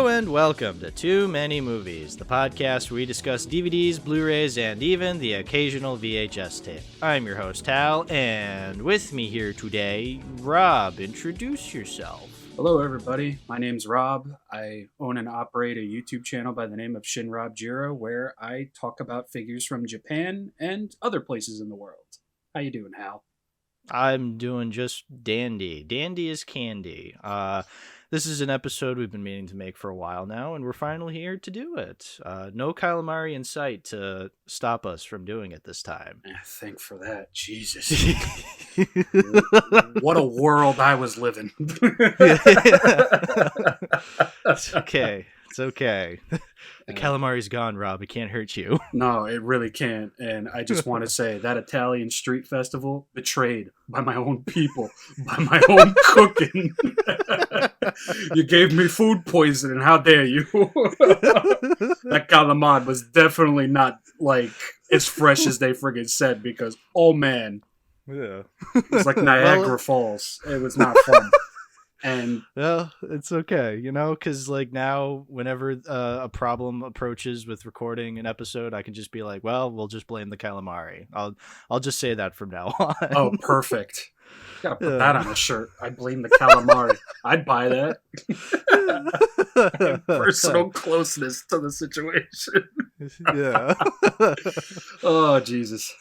Hello and welcome to Too Many Movies, the podcast where we discuss DVDs, Blu-rays, and even the occasional VHS tape. I'm your host, Hal, and with me here today, Rob. Introduce yourself. Hello, everybody. My name's Rob. I own and operate a YouTube channel by the name of ShinRobjira, where I talk about figures from Japan and other places in the world. How you doing, Hal? I'm doing just dandy. Dandy as candy. This is an episode we've been meaning to make for a while now, and we're finally here to do it. No calamari in sight to stop us from doing it this time. Thank for that. Jesus. What a world I was living. It's okay. It's okay. The calamari's gone, Rob. It can't hurt you. No, it really can't. And I just want to say that Italian street festival, betrayed by my own people, by my own cooking. You gave me food poisoning. How dare you? That calamari was definitely not like as fresh as they friggin' said, because, oh man. Yeah. It's like Niagara Falls. It was not fun. And well, it's okay, because like now, whenever a problem approaches with recording an episode, I can just be like, "Well, we'll just blame the calamari." I'll just say that from now on. Oh, perfect! Gotta put that on a shirt. I blame the calamari. I'd buy that. Personal closeness to the situation. Yeah. Oh, Jesus.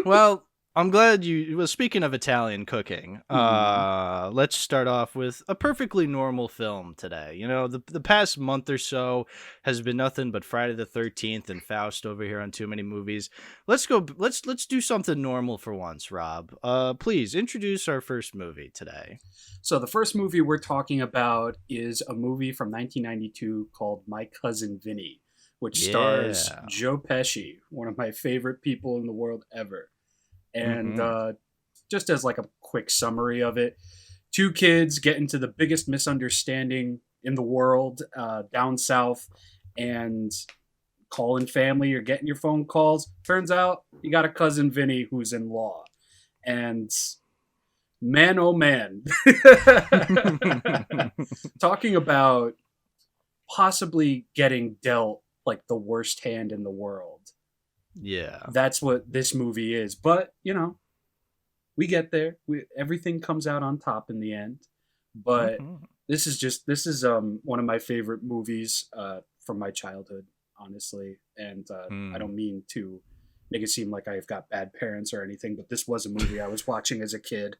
Well, I'm glad you... Well, speaking of Italian cooking, let's start off with a perfectly normal film today. The past month or so has been nothing but Friday the 13th and Faust over here on Too Many Movies. Let's do something normal for once, Rob. Please introduce our first movie today. So the first movie we're talking about is a movie from 1992 called My Cousin Vinny, which stars Joe Pesci, one of my favorite people in the world ever. And just as like a quick summary of it, two kids get into the biggest misunderstanding in the world down south, and calling family or getting your phone calls. Turns out you got a cousin Vinny who's in law. And man, oh man. Talking about possibly getting dealt like the worst hand in the world. Yeah. That's what this movie is. But, we get there. Everything comes out on top in the end. But this is one of my favorite movies from my childhood, honestly. And I don't mean to make it seem like I've got bad parents or anything, but this was a movie I was watching as a kid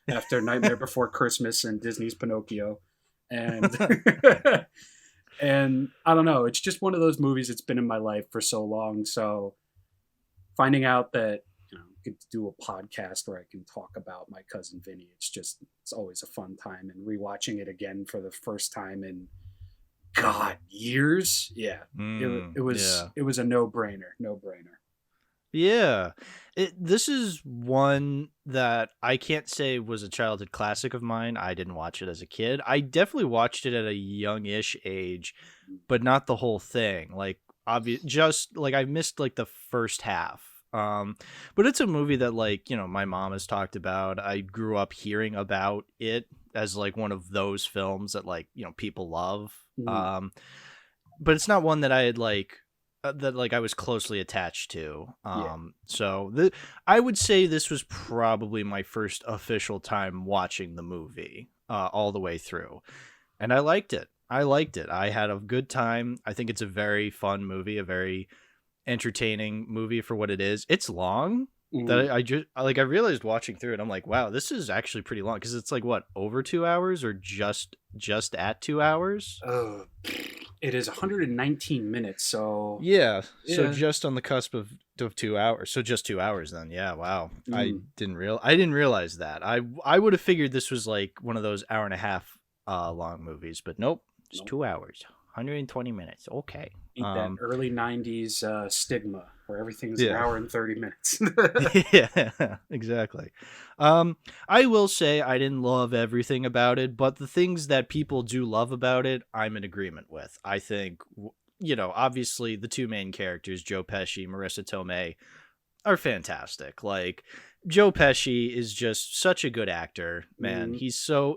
after Nightmare Before Christmas and Disney's Pinocchio. And and I don't know, it's just one of those movies that's been in my life for so long. So finding out that I get to do a podcast where I can talk about My Cousin Vinny, it's always a fun time. And rewatching it again for the first time in years. Yeah, it was a no-brainer. Yeah, this is one that I can't say was a childhood classic of mine. I didn't watch it as a kid. I definitely watched it at a youngish age, but not the whole thing. Like, just like I missed like the first half. But it's a movie that my mom has talked about. I grew up hearing about it as like one of those films that people love. But it's not one that I had I was closely attached to. So I would say this was probably my first official time watching the movie all the way through. And I liked it. I had a good time. I think it's a very fun movie, a very entertaining movie for what it is. It's long. That I realized watching through it, I'm like, wow, this is actually pretty long, because it's like what, over 2 hours or just at 2 hours? It is 119 minutes, so yeah. So just on the cusp of 2 hours. So just 2 hours then. Yeah, wow. I didn't realize that. I would have figured this was like one of those hour and a half long movies, but nope. It's 2 hours, 120 minutes. Okay. Eat that early 90s stigma where everything's an hour and 30 minutes. Yeah, exactly. I will say I didn't love everything about it, but the things that people do love about it, I'm in agreement with. I think, obviously the two main characters, Joe Pesci, Marissa Tomei, are fantastic. Like, Joe Pesci is just such a good actor, man. He's so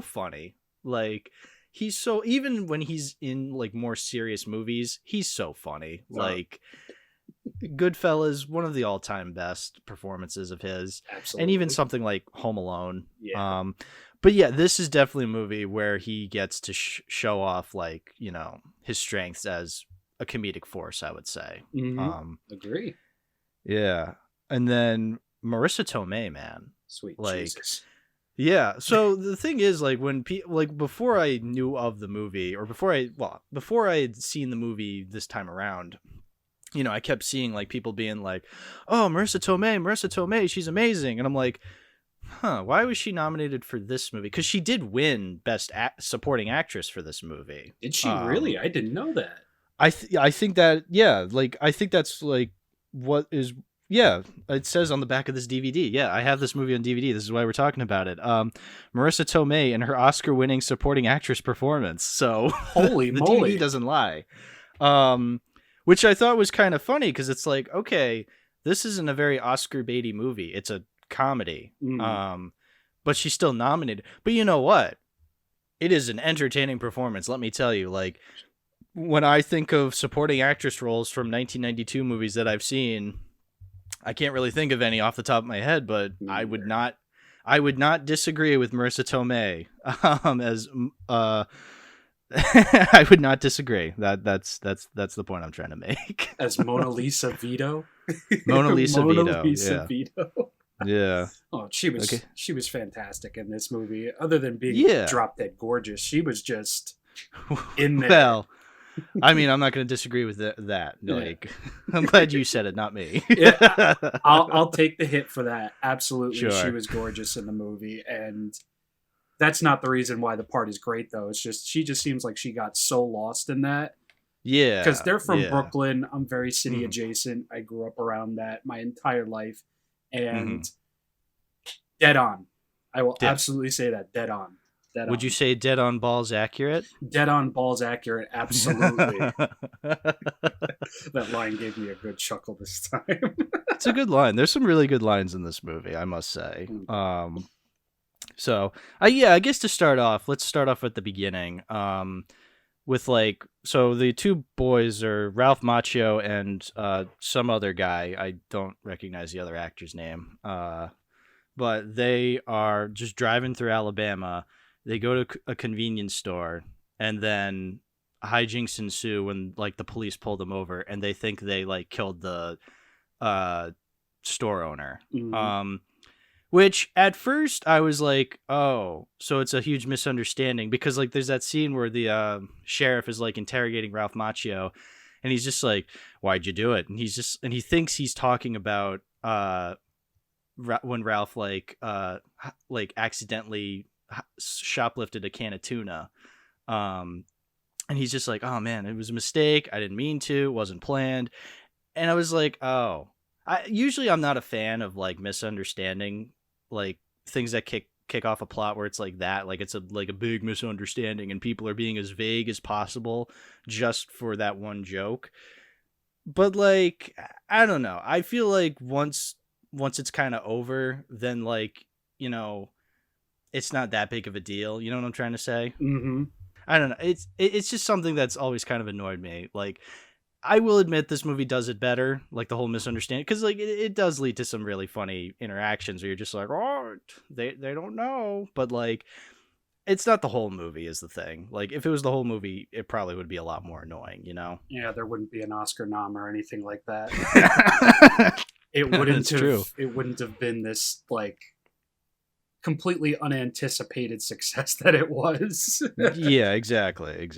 funny. Like, he's so, even when he's in like more serious movies, he's so funny. Like Goodfellas, one of the all-time best performances of his. Absolutely. And even something like Home Alone. Yeah. But yeah, this is definitely a movie where he gets to show off, like, you know, his strengths as a comedic force, I would say. Agree. Yeah. And then Marissa Tomei, man. Sweet like, Jesus. Yeah. So the thing is, like, when like before I knew of the movie, or before I had seen the movie this time around, you know, I kept seeing like people being like, "Oh, Marissa Tomei, she's amazing," and I'm like, "Huh? Why was she nominated for this movie?" Because she did win Best Supporting Actress for this movie. Did she really? I didn't know that. I think that, yeah, like I think that's like what is. Yeah, it says on the back of this DVD. Yeah, I have this movie on DVD. This is why we're talking about it. Marissa Tomei and her Oscar-winning supporting actress performance. So holy the moly, DVD doesn't lie. Which I thought was kind of funny because it's like, okay, this isn't a very Oscar baity movie. It's a comedy. But she's still nominated. But you know what? It is an entertaining performance. Let me tell you. Like, when I think of supporting actress roles from 1992 movies that I've seen, I can't really think of any off the top of my head, but I would not disagree with Marissa Tomei as I would not disagree. That's the point I'm trying to make. As Mona Lisa Vito. Mona Lisa Vito. Yeah. Oh, she was fantastic in this movie. Other than being drop dead gorgeous, she was just in there. Well, I mean, I'm not going to disagree with that. Like, I'm glad you said it, not me. Yeah, I'll take the hit for that. Absolutely, sure. She was gorgeous in the movie, and that's not the reason why the part is great, though. It's just she just seems like she got so lost in that. Yeah, because they're from Brooklyn. I'm very city adjacent. I grew up around that my entire life, and dead on. I will absolutely say that, dead on. Would you say dead on balls accurate? Dead on balls accurate, absolutely. That line gave me a good chuckle this time. It's a good line. There's some really good lines in this movie, I must say. So, I guess to start off, let's start off at the beginning. With like, so the two boys are Ralph Macchio and some other guy. I don't recognize the other actor's name. But they are just driving through Alabama. They go to a convenience store, and then hijinks ensue when like the police pull them over, and they think they like killed the store owner. Which at first I was like, oh, so it's a huge misunderstanding, because like there's that scene where the sheriff is like interrogating Ralph Macchio, and he's just like, why'd you do it? And he thinks he's talking about when Ralph like accidentally shoplifted a can of tuna, and he's just like, oh man, it was a mistake, I didn't mean to, it wasn't planned. And I was like, oh, I'm not a fan of like misunderstanding, like things that kick off a plot where it's like that, like it's a big misunderstanding and people are being as vague as possible just for that one joke. But like, I don't know, I feel like once it's kind of over, then like, you know, it's not that big of a deal. You know what I'm trying to say? I don't know. It's just something that's always kind of annoyed me. Like, I will admit this movie does it better, like the whole misunderstanding, because like it does lead to some really funny interactions where you're just like, oh, they don't know. But like, it's not the whole movie is the thing. Like, if it was the whole movie, it probably would be a lot more annoying, you know? Yeah, there wouldn't be an Oscar nom or anything like that. It wouldn't have been this like completely unanticipated success that it was. Yeah, exactly.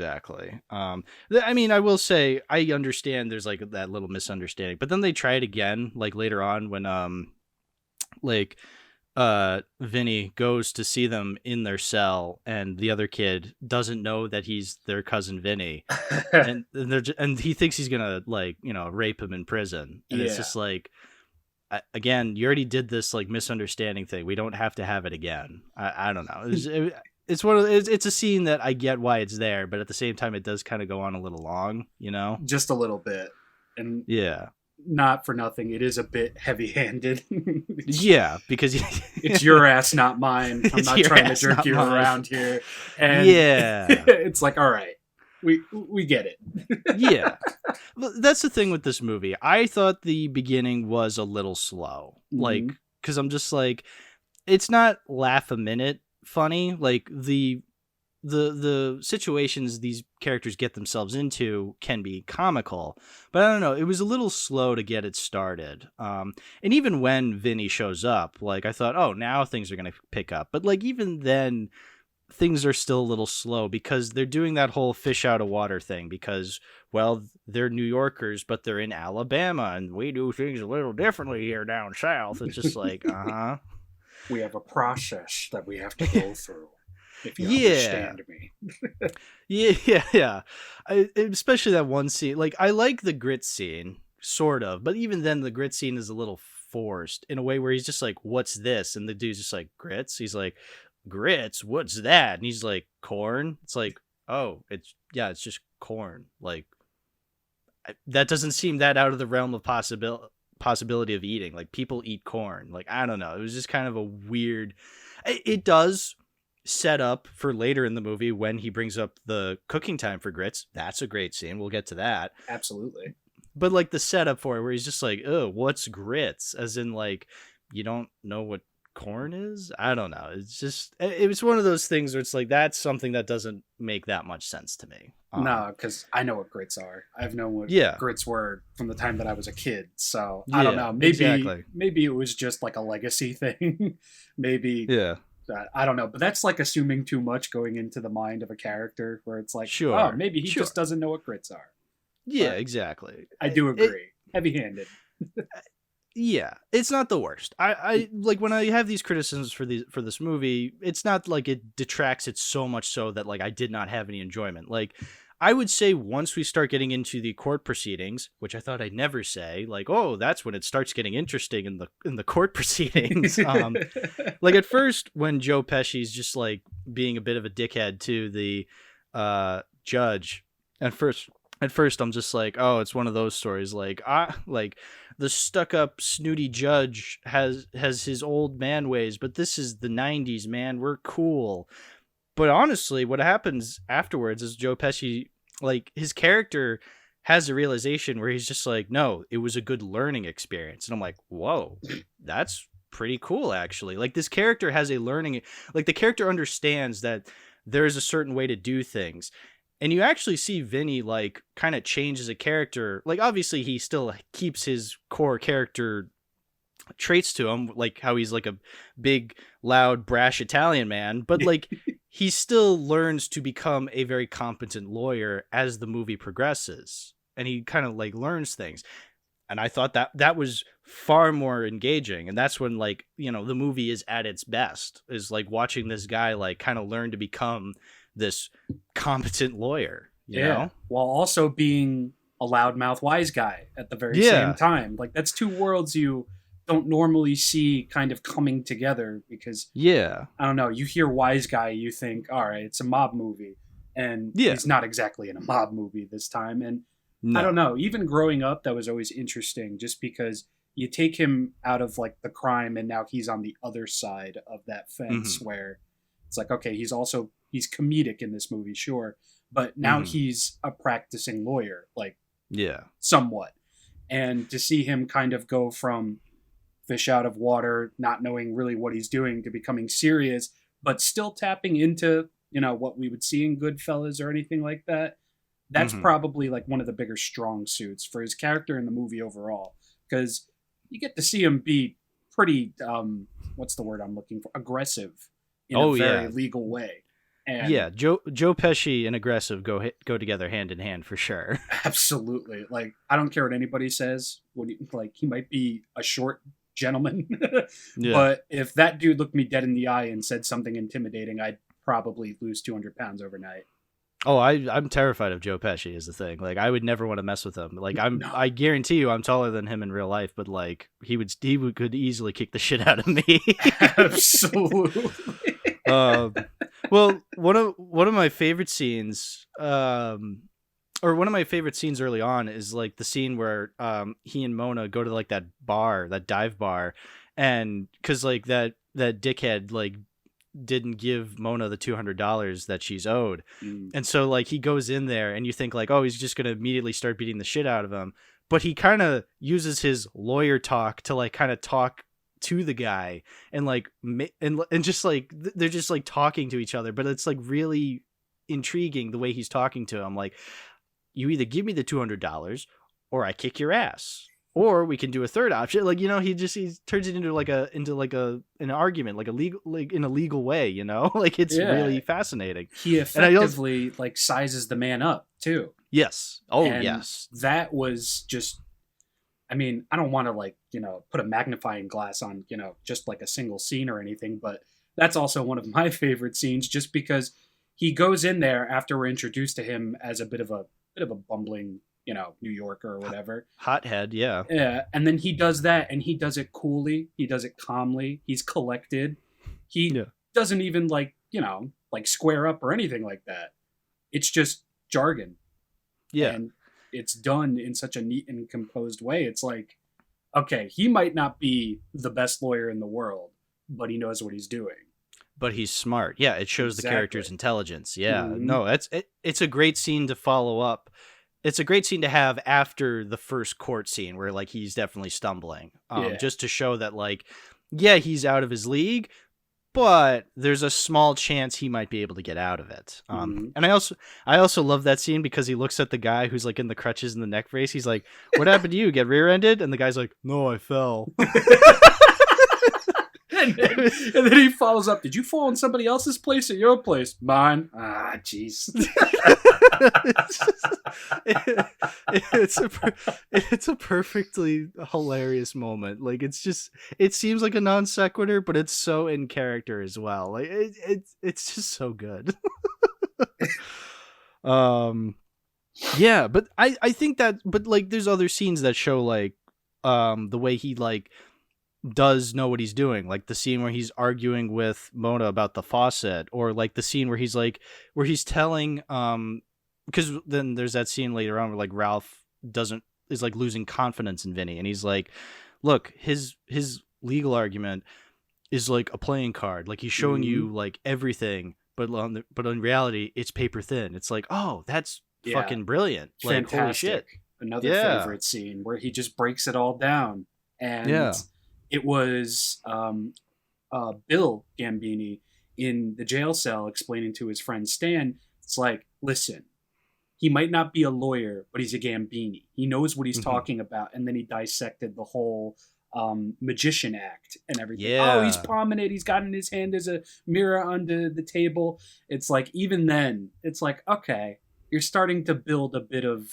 I mean, I will say I understand there's like that little misunderstanding, but then they try it again like later on when Vinny goes to see them in their cell, and the other kid doesn't know that he's their cousin Vinny, and he thinks he's gonna like, you know, rape him in prison, and it's just like, again, you already did this like misunderstanding thing. We don't have to have it again. I don't know. It's a scene that I get why it's there, but at the same time, it does kind of go on a little long, you know? Just a little bit. And yeah, not for nothing, it is a bit heavy-handed. Yeah, because it's your ass, not mine. I'm not trying to jerk you around here. And it's like, all right, we get it. Yeah. That's the thing with this movie. I thought the beginning was a little slow. Like, because I'm just like, it's not laugh a minute funny. Like, the situations these characters get themselves into can be comical, but I don't know, it was a little slow to get it started. And even when Vinny shows up, like, I thought, oh, now things are going to pick up. But like, even then, things are still a little slow because they're doing that whole fish out of water thing because, well, they're New Yorkers, but they're in Alabama and we do things a little differently here down south. It's just like, we have a process that we have to go through. If you understand me. yeah. Especially that one scene. Like, I like the grit scene, sort of, but even then the grit scene is a little forced in a way where he's just like, what's this? And the dude's just like, grits? He's like, grits? What's that? And he's like, corn? It's like, oh, it's just corn. Like, that doesn't seem that out of the realm of possibility of eating. Like, people eat corn. Like, I don't know. It was just kind of a weird... It does set up for later in the movie when he brings up the cooking time for grits. That's a great scene. We'll get to that. Absolutely. But like the setup for it where he's just like, oh, what's grits? As in, like, you don't know what corn is? I don't know. It's just, it was one of those things where it's like, that's something that doesn't make that much sense to me. No, because I know what grits are. I've known what grits were from the time that I was a kid. So I don't know. Maybe it was just like a legacy thing. Maybe. Yeah. I don't know, but that's like assuming too much going into the mind of a character where it's like, oh, maybe he just doesn't know what grits are. Yeah, but exactly. I do agree. Heavy-handed. Yeah, it's not the worst. I like when I have these criticisms for this movie, it's not like it detracts it so much so that like I did not have any enjoyment. Like, I would say once we start getting into the court proceedings, which I thought I'd never say, like, oh, that's when it starts getting interesting in the court proceedings. Like at first when Joe Pesci's just like being a bit of a dickhead to the judge, at first I'm just like, oh, it's one of those stories. Like, the stuck-up snooty judge has his old man ways, but this is the 90s, man. We're cool. But honestly, what happens afterwards is Joe Pesci, like, his character has a realization where he's just like, no, it was a good learning experience. And I'm like, whoa, that's pretty cool, actually. Like, this character has a learning, like, the character understands that there's a certain way to do things. And you actually see Vinny, like, kind of change as a character. Like, obviously, he still keeps his core character traits to him, like how he's like a big, loud, brash Italian man. But, like, he still learns to become a very competent lawyer as the movie progresses. And he kind of, like, learns things. And I thought that was far more engaging. And that's when, like, you know, the movie is at its best, is, like, watching this guy, like, kind of learn to become this competent lawyer, you know? While also being a loudmouth wise guy at the very same time. Like, that's two worlds you don't normally see kind of coming together because, I don't know, you hear wise guy, you think, all right, it's a mob movie. And he's not exactly in a mob movie this time. And I don't know, even growing up, that was always interesting just because you take him out of, like, the crime and now he's on the other side of that fence where it's like, okay, he's comedic in this movie, sure, but now he's a practicing lawyer, like, somewhat. And to see him kind of go from fish out of water, not knowing really what he's doing, to becoming serious, but still tapping into, you know, what we would see in Goodfellas or anything like that, that's probably like one of the bigger strong suits for his character in the movie overall, because you get to see him be pretty, what's the word I'm looking for? Aggressive in a very legal way. And Joe Pesci and aggressive go together hand in hand for sure. Absolutely. Like, I don't care what anybody says. He might be a short gentleman, but if that dude looked me dead in the eye and said something intimidating, I'd probably lose 200 pounds overnight. Oh, I'm terrified of Joe Pesci is the thing. Like, I would never want to mess with him. Like, I guarantee you I'm taller than him in real life, but like he could easily kick the shit out of me. Absolutely. Well, one of my favorite scenes or one of my favorite scenes early on is like the scene where he and Mona go to like that bar, that dive bar, and because like that dickhead like didn't give Mona the $200 that she's owed, and so like he goes in there and you think like, oh, he's just gonna immediately start beating the shit out of him, but he kind of uses his lawyer talk to like kind of talk to the guy and like and just like they're just like talking to each other, but it's like really intriguing the way he's talking to him, like, you either give me the $200 or I kick your ass, or we can do a third option. Like, you know, he turns it into like an argument, like a legal, like in a legal way, you know, like it's really fascinating. He effectively like sizes the man up too. Yes. Oh, and yes. That was just, I mean, I don't want to like, you know, put a magnifying glass on, you know, just like a single scene or anything, but that's also one of my favorite scenes just because he goes in there after we're introduced to him as a bit of a bumbling, you know, New Yorker or whatever. Hothead, yeah. Yeah. And then he does that and he does it coolly. He does it calmly. He's collected. He doesn't even like, you know, like square up or anything like that. It's just jargon. Yeah. And it's done in such a neat and composed way. It's like, okay, he might not be the best lawyer in the world, but he knows what he's doing. But he's smart. Yeah, it shows the character's intelligence. Yeah, no, it's a great scene to follow up. It's a great scene to have after the first court scene where like he's definitely stumbling, just to show that like, yeah, he's out of his league, but there's a small chance he might be able to get out of it. And I also love that scene because he looks at the guy who's like in the crutches and the neck brace. He's like, "What happened to you? Get rear-ended?" And the guy's like, "No, I fell." And then he follows up. Did you fall in somebody else's place or your place? Mine. Ah, jeez. It's a perfectly hilarious moment. Like it seems like a non sequitur, but it's so in character as well. Like it's just so good. Yeah, but I think that, but like there's other scenes that show like the way he like does know what he's doing, like the scene where he's arguing with Mona about the faucet, or like the scene where he's telling because then there's that scene later on where like Ralph is like losing confidence in Vinny, and he's like, look, his legal argument is like a playing card, like he's showing you like everything, but in reality it's paper thin. It's like, oh, that's fucking brilliant. Like, fantastic. Holy shit. Another favorite scene where he just breaks it all down. And it was Bill Gambini in the jail cell explaining to his friend Stan, it's like, listen, he might not be a lawyer, but he's a Gambini. He knows what he's talking about. And then he dissected the whole magician act and everything. Yeah. Oh, he's prominent. He's got in his hand, there's a mirror under the table. It's like, even then, it's like, okay, you're starting to build a bit of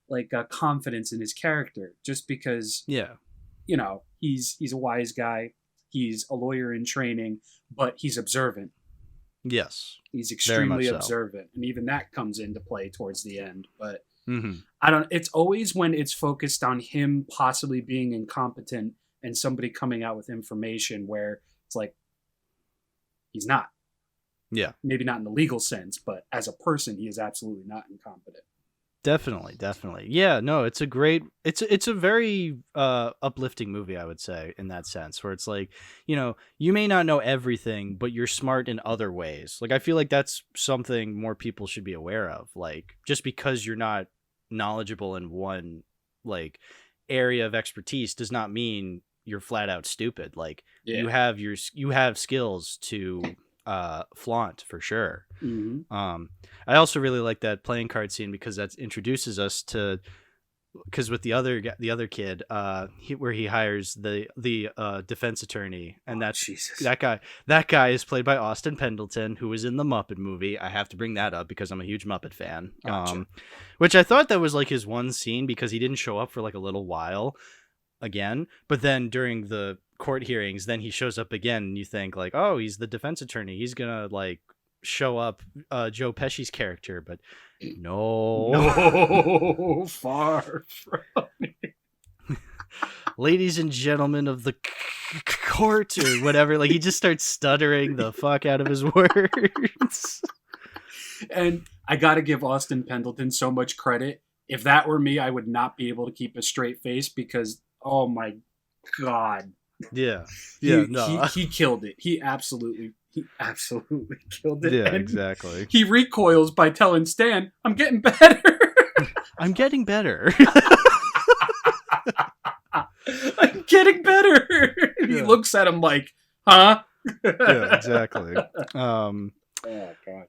like a confidence in his character just because, you know, he's a wise guy. He's a lawyer in training, but he's observant. Yes. He's extremely observant. And even that comes into play towards the end. But Mm-hmm. It's always when it's focused on him possibly being incompetent and somebody coming out with information where it's like, he's not. Yeah. Maybe not in the legal sense, but as a person, he is absolutely not incompetent. Definitely. Yeah, no, it's a very uplifting movie, I would say, in that sense, where it's like, you know, you may not know everything, but you're smart in other ways. Like, I feel like that's something more people should be aware of. Like, just because you're not knowledgeable in one like area of expertise does not mean you're flat out stupid. Like, you have skills to flaunt for sure. I also really like that playing card scene because that introduces us to, because with the other kid, where he hires the defense attorney, and that guy is played by Austin Pendleton, who was in the Muppet movie. I have to bring that up because I'm a huge Muppet fan. Gotcha. Which I thought that was like his one scene because he didn't show up for like a little while again, but then during the court hearings, then he shows up again, and you think like, oh, he's the defense attorney, he's gonna like show up Joe Pesci's character, but no, far from it. Ladies and gentlemen of the court or whatever, like he just starts stuttering the fuck out of his words. And I gotta give Austin Pendleton so much credit. If that were me, I would not be able to keep a straight face because, oh my god, Yeah, he killed it. He absolutely killed it. Yeah, and exactly. He recoils by telling Stan, "I'm getting better." I'm getting better. I'm getting better. He looks at him like, huh? Yeah, exactly. Oh god.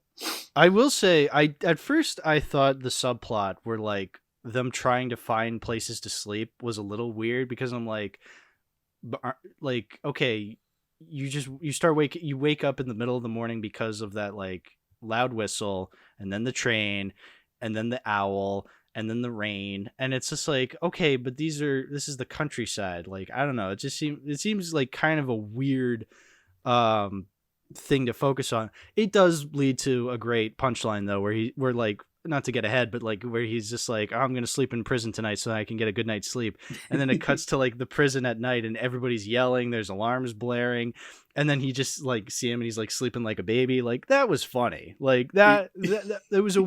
I will say, at first I thought the subplot where like them trying to find places to sleep was a little weird because I'm like okay, you wake up in the middle of the morning because of that like loud whistle, and then the train, and then the owl, and then the rain, and it's just like, okay, but this is the countryside. Like, I don't know, it seems like kind of a weird thing to focus on. It does lead to a great punchline though, where like, not to get ahead, but like where he's just like, oh, I'm gonna sleep in prison tonight so I can get a good night's sleep, and then it cuts to like the prison at night and everybody's yelling, there's alarms blaring, and then he just like see him and he's like sleeping like a baby. Like, that was funny. Like that was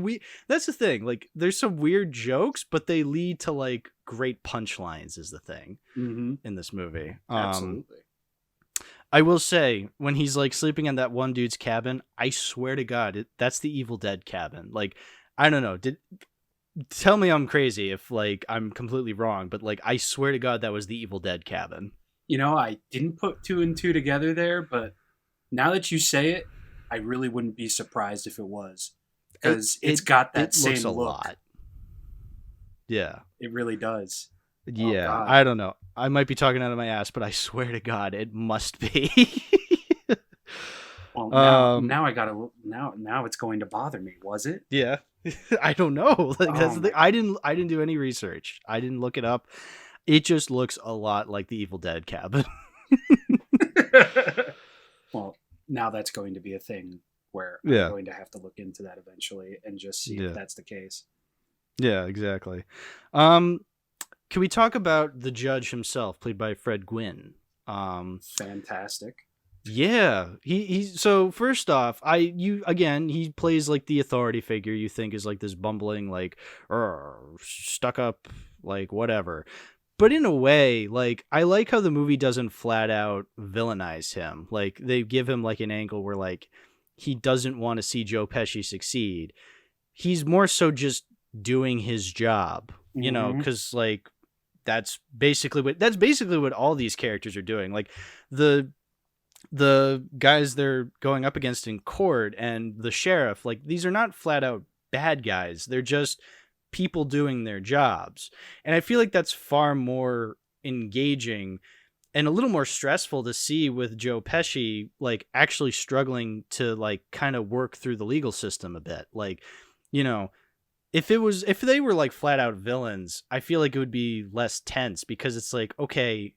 that's the thing, like there's some weird jokes but they lead to like great punchlines is the thing in this movie. Absolutely. I will say, when he's like sleeping in that one dude's cabin, I swear to God, that's the Evil Dead cabin. Like, I don't know. Tell me I'm crazy if like I'm completely wrong, but like I swear to God that was the Evil Dead cabin. You know, I didn't put 2 and 2 together there, but now that you say it, I really wouldn't be surprised if it was, because it's got that same looks a look. lot. Yeah, it really does. Yeah, oh, I don't know. I might be talking out of my ass, but I swear to God, it must be. Well, now I gotta. Now it's going to bother me. Was it? Yeah, I don't know. Like, that's the thing. I didn't do any research. I didn't look it up. It just looks a lot like the Evil Dead cabin. Well, now that's going to be a thing where I'm going to have to look into that eventually and just see if that's the case. Yeah, exactly. Can we talk about the judge himself, played by Fred Gwynne? Fantastic. Yeah, so first off, he plays like the authority figure you think is like this bumbling, like, stuck up, like whatever. But in a way, like, I like how the movie doesn't flat out villainize him. Like, they give him like an angle where like he doesn't want to see Joe Pesci succeed. He's more so just doing his job, you know, because like that's basically what all these characters are doing. Like the guys they're going up against in court and the sheriff, like, these are not flat out bad guys. They're just people doing their jobs. And I feel like that's far more engaging and a little more stressful to see with Joe Pesci, like, actually struggling to like kind of work through the legal system a bit. Like, you know, if they were like flat out villains, I feel like it would be less tense because it's like, okay,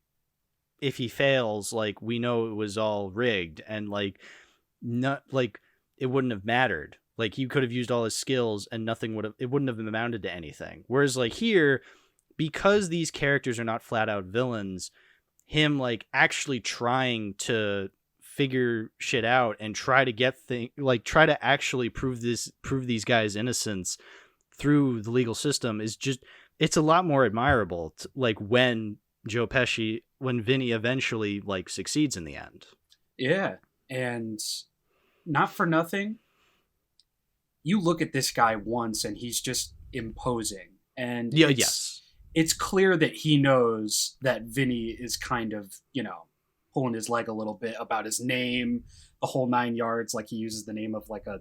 if he fails, like, we know it was all rigged and like not like it wouldn't have mattered. Like, he could have used all his skills and it wouldn't have amounted to anything. Whereas like here, because these characters are not flat out villains, him like actually trying to figure shit out and try to actually prove these guys' innocence through the legal system is just, it's a lot more admirable like when Vinny eventually like succeeds in the end. Yeah. And not for nothing, you look at this guy once and he's just imposing. And it's clear that he knows that Vinny is kind of, you know, pulling his leg a little bit about his name, the whole 9 yards. Like, he uses the name of like a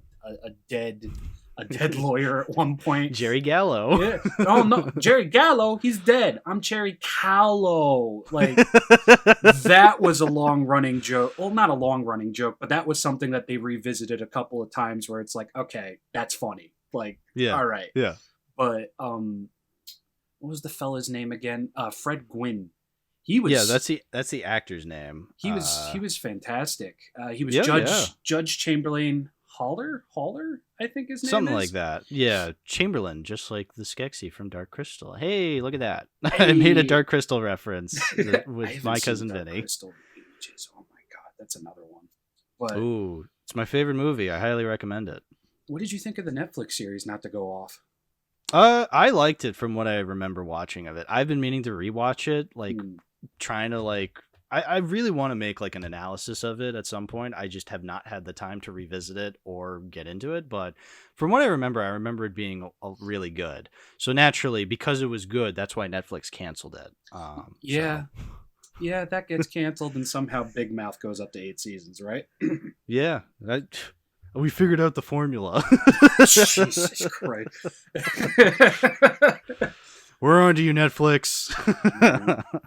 dead lawyer at one point. Jerry Gallo. Yeah. Oh no, Jerry Gallo, he's dead. I'm Jerry Callow. Like, that was a long running joke. Well, not a long running joke, but that was something that they revisited a couple of times where it's like, okay, that's funny. Like, all right. Yeah. But what was the fella's name again? Fred Gwynne. He was. Yeah, that's the actor's name. He was fantastic. He was Judge Chamberlain Haller, I think his name something is. Like that. Yeah, Chamberlain, just like the Skeksis from Dark Crystal. Hey, look at that! Hey. I made a Dark Crystal reference with my cousin Vinny. Crystal Ages. Oh my god, that's another one. But ooh, it's my favorite movie. I highly recommend it. What did you think of the Netflix series, not to go off? I liked it from what I remember watching of it. I've been meaning to rewatch it, like trying to like I really want to make like an analysis of it at some point. I just have not had the time to revisit it or get into it. But from what I remember it being really good. So naturally, because it was good, that's why Netflix canceled it. Yeah. So. Yeah, that gets canceled, and somehow Big Mouth goes up to 8 seasons, right? Yeah. We figured out the formula. Jesus Christ. We're on to you, Netflix.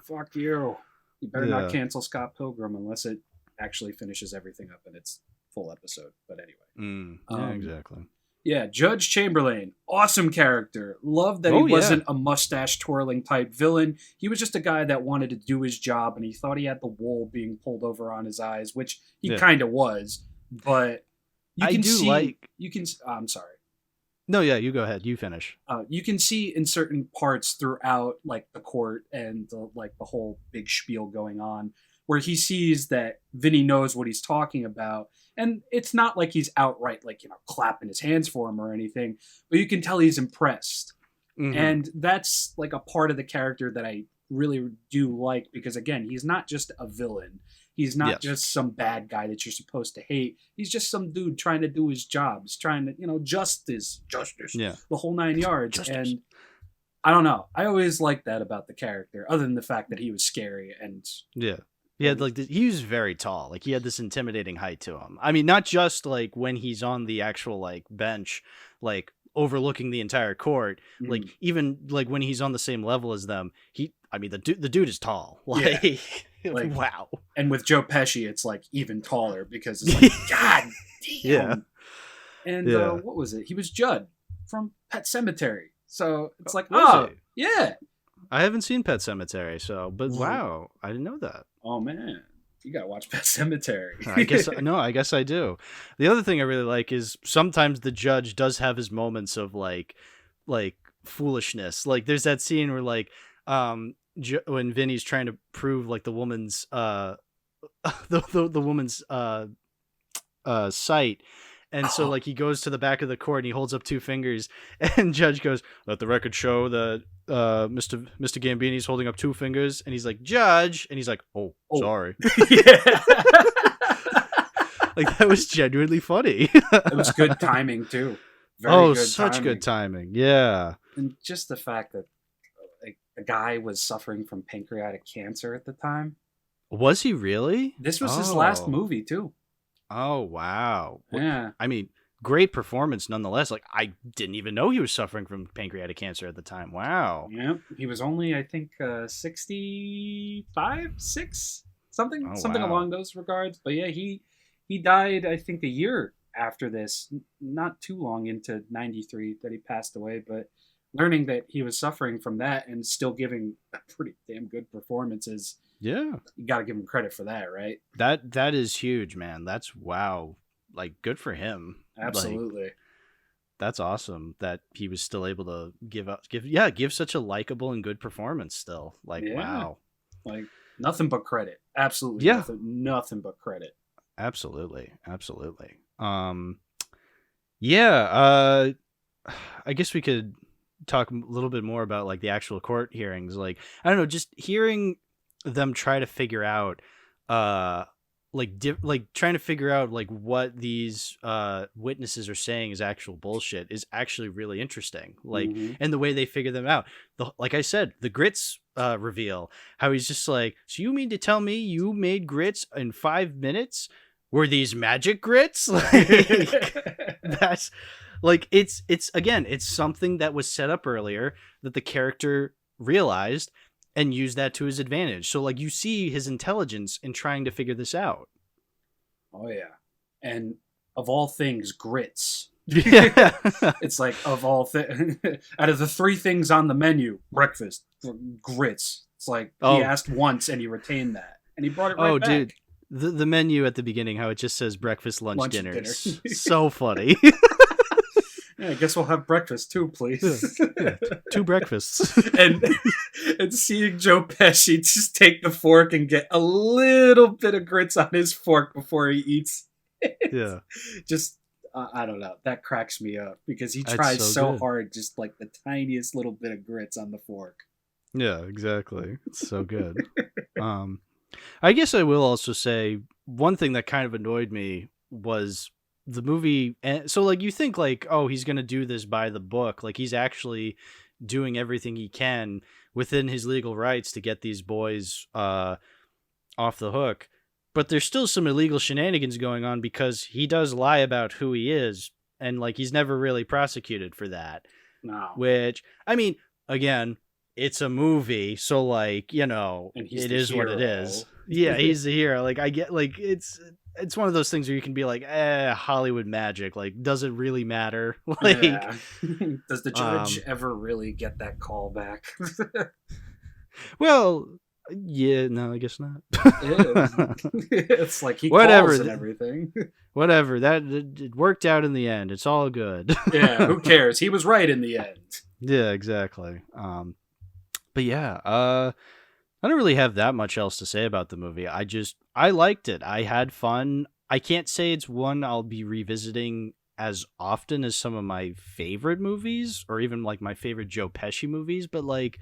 Fuck you. You better not cancel Scott Pilgrim unless it actually finishes everything up in its full episode. But anyway. Yeah, exactly. Yeah, Judge Chamberlain. Awesome character. Love that he wasn't a mustache-twirling type villain. He was just a guy that wanted to do his job, and he thought he had the wool being pulled over on his eyes, which he kind of was. But you can see... I'm sorry. No, yeah, you go ahead. You finish. You can see in certain parts throughout, like, the court and, the whole big spiel going on, where he sees that Vinny knows what he's talking about. And it's not like he's outright, clapping his hands for him or anything, but you can tell he's impressed. Mm-hmm. And that's, a part of the character that I really do like, because, again, he's not just a villain. He's not just some bad guy that you're supposed to hate. He's just some dude trying to do his job. He's trying to, justice, the whole 9 yards. Justice. And I don't know. I always liked that about the character, other than the fact that he was scary and... Yeah. Yeah, he was very tall. He had this intimidating height to him. I mean, not just when he's on the actual bench, overlooking the entire court. Mm. Even when he's on the same level as them, the dude is tall. Wow. And with Joe Pesci, it's even taller because it's God damn. Yeah. And what was it? He was Judd from Pet Sematary. So it's yeah. I haven't seen Pet Sematary, but wow, I didn't know that. Oh man, you gotta watch Pet Sematary. I guess I do. The other thing I really like is sometimes the judge does have his moments of foolishness. There's that scene where when Vinny's trying to prove the woman's the woman's sight. And so he goes to the back of the court and he holds up 2 fingers, and judge goes, "Let the record show that Mr. Gambini's holding up 2 fingers." And he's like, "Judge," and he's like, "Oh. Sorry." Yeah. That was genuinely funny. It was good timing too. Very good such timing. Good timing. Yeah. And just the fact that a guy was suffering from pancreatic cancer at the time. Was he really? This was his last movie too. Oh, wow. Yeah. I mean, great performance nonetheless. I didn't even know he was suffering from pancreatic cancer at the time. Wow. Yeah. He was only, I think, 65, 6, something along those regards. But yeah, he died, I think, a year after this, not too long into 93 that he passed away. But learning that he was suffering from that and still giving a pretty damn good performances. Yeah. You got to give him credit for that, right? That is huge, man. That's wow. Good for him. Absolutely. That's awesome that he was still able to give such a likable and good performance still. Wow. Nothing but credit. Absolutely. Yeah. Nothing but credit. Absolutely. Yeah. I guess we could talk a little bit more about the actual court hearings. I don't know, just hearing them try to figure out trying to figure out what these witnesses are saying is actual bullshit is actually really interesting. And the way they figure them out, like I said, the grits reveal, how he's just so you mean to tell me you made grits in 5 minutes? Were these magic grits? That's it's again, it's something that was set up earlier that the character realized and use that to his advantage. So you see his intelligence in trying to figure this out. Oh yeah. And of all things, grits. Yeah. It's of all things, out of the 3 things on the menu, breakfast, grits. It's he asked once and he retained that. And he brought it right back. Dude. The menu at the beginning, how it just says breakfast, lunch dinner. So funny. Yeah, I guess we'll have breakfast too, please. Yeah, 2 breakfasts. and seeing Joe Pesci just take the fork and get a little bit of grits on his fork before he eats. Yeah. Just, I don't know. That cracks me up because he That's tries so good. hard, just like the tiniest little bit of grits on the fork. Yeah, exactly. It's so good. I guess I will also say one thing that kind of annoyed me was the movie. And so, like, you think like, oh, he's gonna do this by the book. Like, he's actually doing everything he can within his legal rights to get these boys off the hook. But there's still some illegal shenanigans going on because he does lie about who he is, and like he's never really prosecuted for that. No. Which, I mean, again, it's a movie, so like, you know, And he's it the is what it hero. is. Yeah, he's the hero. Like, I get, like, it's one of those things where you can be like, Hollywood magic. Like, does it really matter? Like, Yeah. Does the judge ever really get that call back? well, yeah, no, I guess not. It's like he Whatever. calls and everything. Whatever. That it worked out in the end. It's all good. Yeah, who cares? He was right in the end. Yeah, exactly. But yeah, I don't really have that much else to say about the movie. I liked it. I had fun. I can't say it's one I'll be revisiting as often as some of my favorite movies or even like my favorite Joe Pesci movies, but like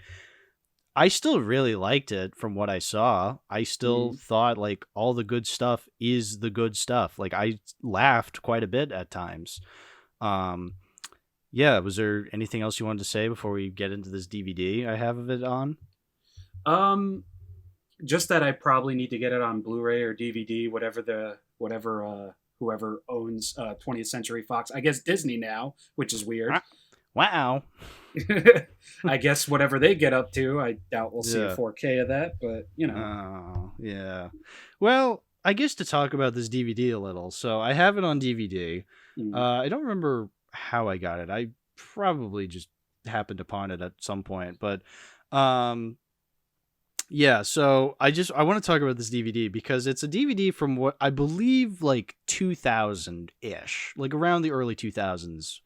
I still really liked it from what I saw. I still thought like all the good stuff is the good stuff. Like I laughed quite a bit at times. Yeah, was there anything else you wanted to say before we get into this DVD I have of it on? Just that I probably need to get it on Blu-ray or DVD, whoever owns 20th Century Fox. I guess Disney now, which is weird. Wow. I guess whatever they get up to, I doubt we'll see Yeah. a 4K of that, but you know. Oh, yeah. Well, I guess to talk about this DVD a little. So I have it on DVD. I don't remember how I got it. I probably just happened upon it at some point, but yeah, so I want to talk about this DVD because it's a DVD from what I believe like 2000-ish, like around the early 2000s.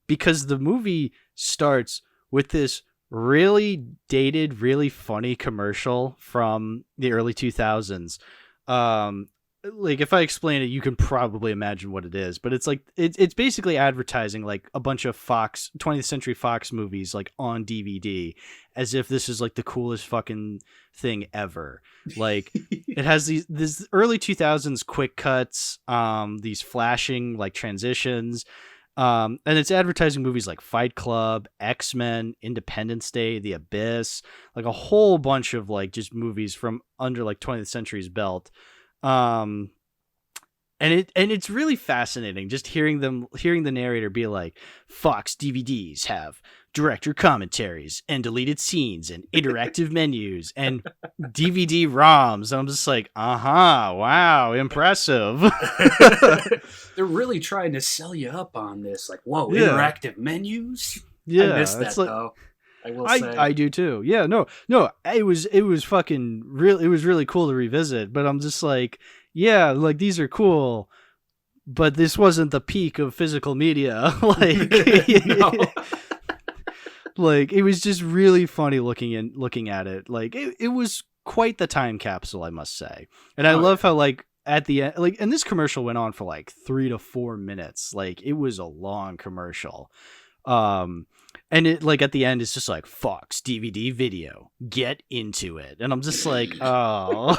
Because the movie starts with this really dated, really funny commercial from the early 2000s. Like if I explain it, you can probably imagine what it is, but it's like it's basically advertising like a bunch of 20th Century Fox movies like on DVD, as if this is like the coolest fucking thing ever. Like it has these early 2000s quick cuts, these flashing like transitions. And it's advertising movies like Fight Club, X-Men, Independence Day, The Abyss, like a whole bunch of like just movies from under like 20th Century's belt. And it's really fascinating just hearing the narrator be like, Fox DVDs have director commentaries and deleted scenes and interactive menus and DVD ROMs. And I'm just like, wow, impressive. They're really trying to sell you up on this. Like, whoa, Yeah. interactive menus? Yeah, I missed that, it's like, though. I will say. I do too. Yeah, no, it was fucking real. It was really cool to revisit, but I'm just like, yeah, like these are cool, but this wasn't the peak of physical media. Like, No. like it was just really funny looking at it. Like it was quite the time capsule, I must say. And I love how like at the end, like, and this commercial went on for like 3 to 4 minutes. Like it was a long commercial. And it like at the end it's just like Fox DVD video, get into it. And I'm just like, oh.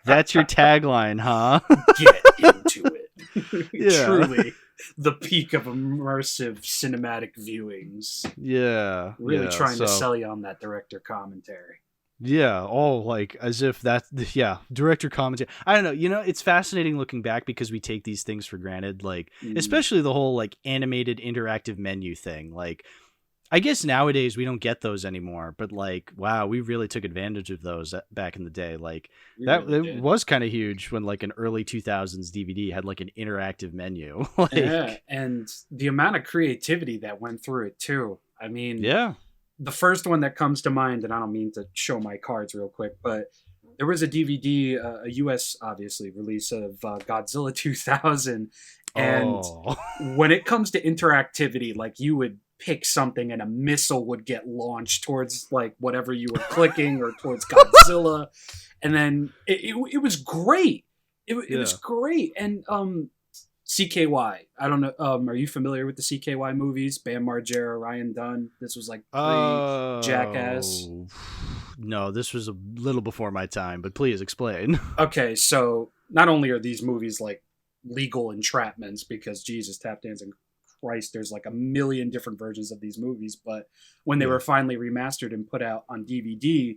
That's your tagline, huh? Get into it. Yeah. Truly the peak of immersive cinematic viewings. Yeah. Really yeah, trying to so- sell you on that director commentary. Yeah, all like as if that's director commentary. I don't know. You know, it's fascinating looking back because we take these things for granted, like especially the whole like animated interactive menu thing. Like I guess nowadays we don't get those anymore, but like wow, we really took advantage of those back in the day. Like We that really it did. was kind of huge when like an early 2000s DVD had like an interactive menu. Like Yeah, and the amount of creativity that went through it too. I mean, yeah. the first one that comes to mind, and I don't mean to show my cards real quick, but there was a DVD, a US obviously release of Godzilla 2000, and Oh. when it comes to interactivity, like you would pick something and a missile would get launched towards like whatever you were clicking or towards Godzilla, and then it was great. It was great. And CKY. I don't know. Are you familiar with the CKY movies? Bam Margera, Ryan Dunn. This was like pre-Jackass. No, this was a little before my time, but please explain. Okay, so not only are these movies like legal entrapments, because Jesus, tap dancing Christ, there's like a million different versions of these movies, but when they were finally remastered and put out on DVD,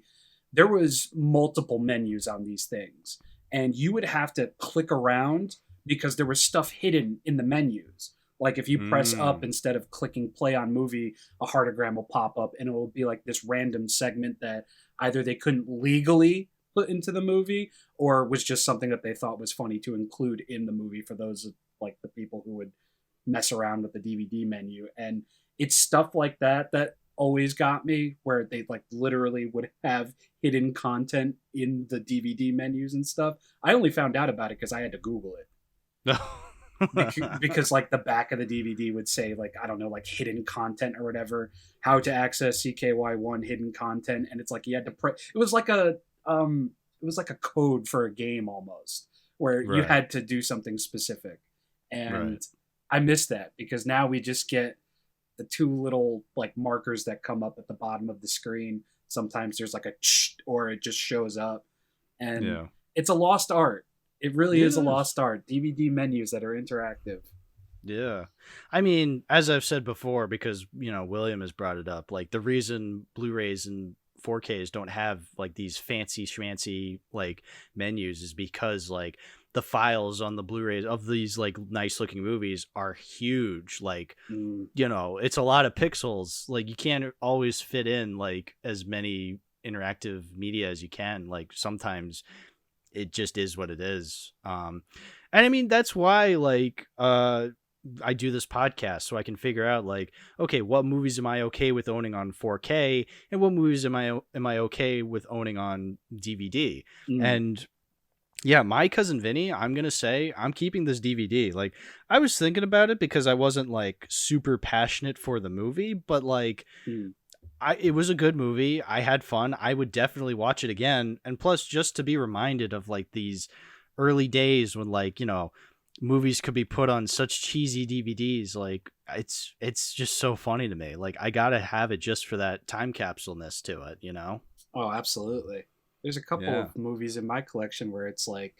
there was multiple menus on these things, and you would have to click around because there was stuff hidden in the menus. Like if you press up instead of clicking play on movie, a heartogram will pop up and it will be like this random segment that either they couldn't legally put into the movie or was just something that they thought was funny to include in the movie for those like the people who would mess around with the DVD menu. And it's stuff like that that always got me, where they like literally would have hidden content in the DVD menus and stuff. I only found out about it because I had to Google it. because like the back of the DVD would say like, I don't know, like hidden content or whatever, how to access CKY1 hidden content, and it's like you had to it was like a code for a game almost, where you had to do something specific. And I miss that because now we just get the two little like markers that come up at the bottom of the screen. Sometimes there's like a or it just shows up, and it's a lost art. It really is a lost art. DVD menus that are interactive. Yeah. I mean, as I've said before, because, you know, William has brought it up, like the reason Blu-rays and 4Ks don't have like these fancy schmancy like menus is because like the files on the Blu-rays of these like nice looking movies are huge. Like, you know, it's a lot of pixels. Like you can't always fit in like as many interactive media as you can. Like sometimes it just is what it is. And I mean, that's why like, I do this podcast so I can figure out like, okay, what movies am I okay with owning on 4K and what movies am I okay with owning on DVD? And yeah, My Cousin Vinny, I'm going to say I'm keeping this DVD. Like I was thinking about it because I wasn't like super passionate for the movie, but like it was a good movie. I had fun. I would definitely watch it again. And plus just to be reminded of like these early days when like, you know, movies could be put on such cheesy DVDs. Like it's just so funny to me. Like I gotta have it just for that time capsule-ness to it, you know? Oh, absolutely. There's a couple of movies in my collection where it's like,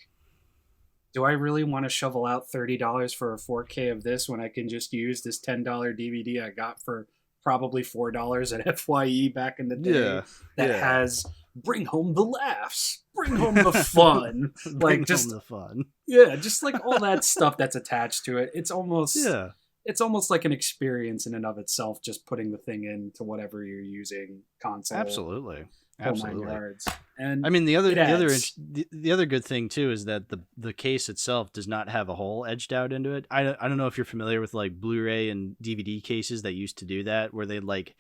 do I really want to shovel out $30 for a 4K of this when I can just use this $10 DVD I got for probably $4 at FYE back in the day that has bring home the laughs, bring home the fun, like just the fun. Yeah, just like all that stuff that's attached to it. It's almost like an experience in and of itself, just putting the thing into whatever you're using, console. Absolutely. And I mean the other good thing too is that the case itself does not have a hole edged out into it. I don't know if you're familiar with like Blu-ray and DVD cases that used to do that, where they like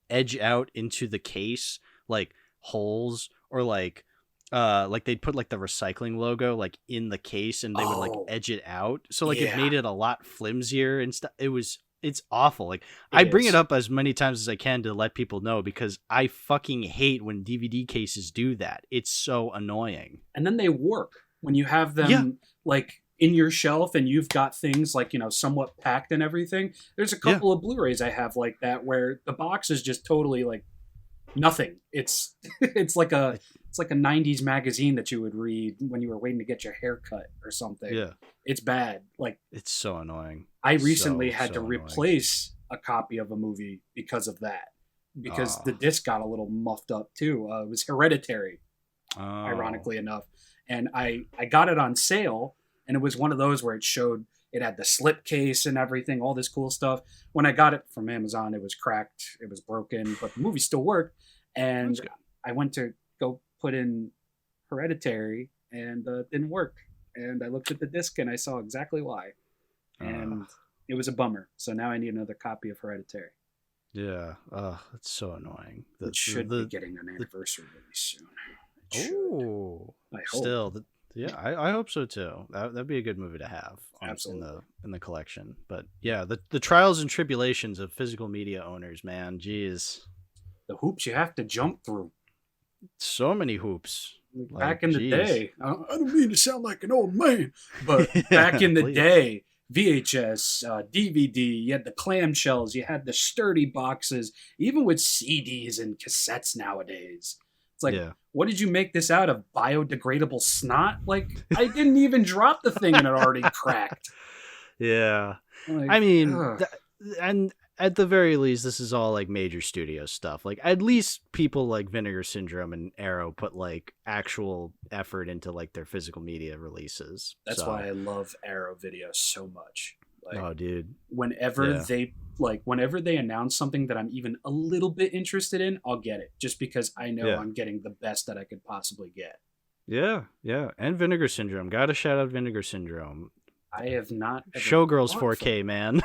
edge out into the case like holes, or like they'd put like the recycling logo like in the case and they would like edge it out, so like it made it a lot flimsier and stuff. It's awful. Like I bring it up as many times as I can to let people know because I fucking hate when DVD cases do that. It's so annoying. And then they warp when you have them like in your shelf and you've got things like, you know, somewhat packed and everything. There's a couple of Blu-rays I have like that where the box is just totally like nothing. It's like a 90s magazine that you would read when you were waiting to get your hair cut or something. Yeah. It's bad. Like it's so annoying. I recently had to replace a copy of a movie because of that. Because the disc got a little muffed up too. It was Hereditary, ironically enough. And I got it on sale, and it was one of those where it had the slip case and everything, all this cool stuff. When I got it from Amazon, it was cracked, it was broken, but the movie still worked. And I went to go put in Hereditary, and it didn't work. And I looked at the disc, and I saw exactly why. And it was a bummer. So now I need another copy of Hereditary. Yeah. That's so annoying. It should be getting an anniversary really soon. Oh. I hope. Still, I hope so too. That'd be a good movie to have in the collection. But yeah, the trials and tribulations of physical media owners, man. Jeez. The hoops you have to jump through. So many hoops. Back in the day, I don't mean to sound like an old man, but back in the please. day, VHS, DVD, you had the clamshells, you had the sturdy boxes, even with CDs and cassettes nowadays. It's like, what did you make this out of? Biodegradable snot? Like, I didn't even drop the thing and it already cracked. Yeah. Like, I mean, and at the very least, this is all like major studio stuff. Like, at least people like Vinegar Syndrome and Arrow put like actual effort into like their physical media releases. That's why I love Arrow videos so much. Like, oh, dude. Whenever they announce something that I'm even a little bit interested in, I'll get it just because I know I'm getting the best that I could possibly get. Yeah, yeah. And Vinegar Syndrome. Gotta shout out Vinegar Syndrome. I have not. Showgirls 4K, man.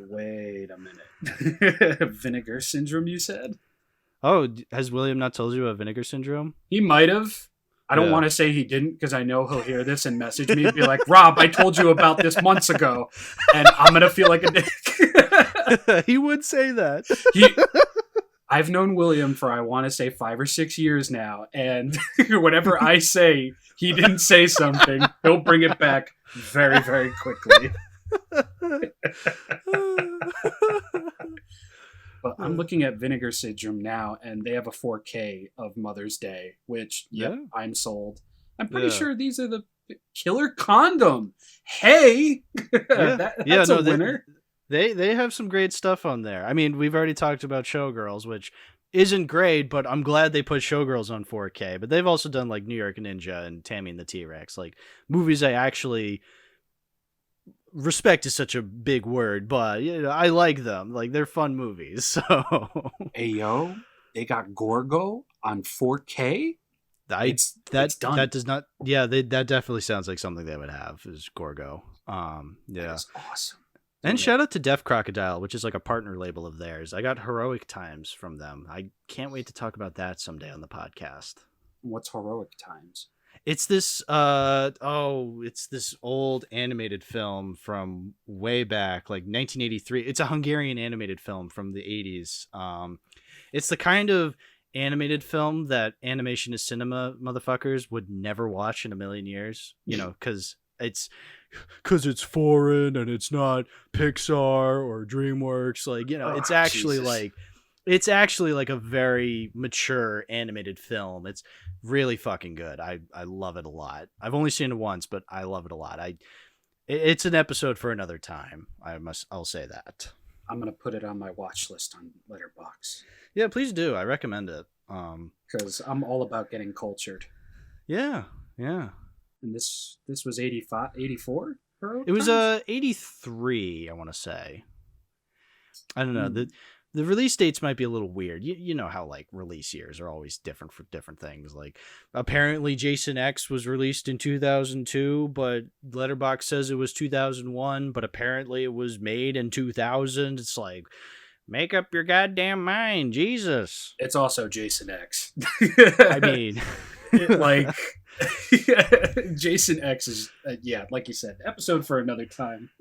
Wait a minute. Vinegar Syndrome, you said? Oh, has William not told you about Vinegar Syndrome? He might have. I don't want to say he didn't because I know he'll hear this and message me and be like, Rob, I told you about this months ago. And I'm going to feel like a dick. He would say that. I've known William for, I want to say, 5 or 6 years now. And whenever I say he didn't say something, he'll bring it back very, very quickly. But I'm looking at Vinegar Syndrome now, and they have a 4K of Mother's Day, which, I'm sold. I'm pretty sure these are the Killer Condom. Hey! That's a winner. They have some great stuff on there. I mean, we've already talked about Showgirls, which isn't great, but I'm glad they put Showgirls on 4K. But they've also done like New York Ninja and Tammy and the T-Rex, like movies I actually respect is such a big word, but I like them. Like, they're fun movies. So, hey yo, they got Gorgo on 4K. It's done. That does not. Yeah, that definitely sounds like something they would have is Gorgo. Yeah, that's awesome. And shout out to Deaf Crocodile, which is like a partner label of theirs. I got Heroic Times from them. I can't wait to talk about that someday on the podcast. What's Heroic Times? It's this it's this old animated film from way back, like 1983. It's a Hungarian animated film from the 80s. It's the kind of animated film that Animation is Cinema motherfuckers would never watch in a million years, because it's foreign and it's not Pixar or DreamWorks. Like, it's actually Jesus. It's actually like a very mature animated film. It's really fucking good. I love it a lot. I've only seen it once, but I love it a lot. It's an episode for another time. I'll say that. I'm gonna put it on my watch list on Letterboxd. Yeah, please do. I recommend it. Because I'm all about getting cultured. Yeah. And this was 85, 84? It was 83, I want to say. I don't know. The release dates might be a little weird. You know how like release years are always different for different things. Like, apparently Jason X was released in 2002, but Letterboxd says it was 2001, but apparently it was made in 2000. It's like, make up your goddamn mind, Jesus. It's also Jason X. I mean, like Jason X is like you said, episode for another time.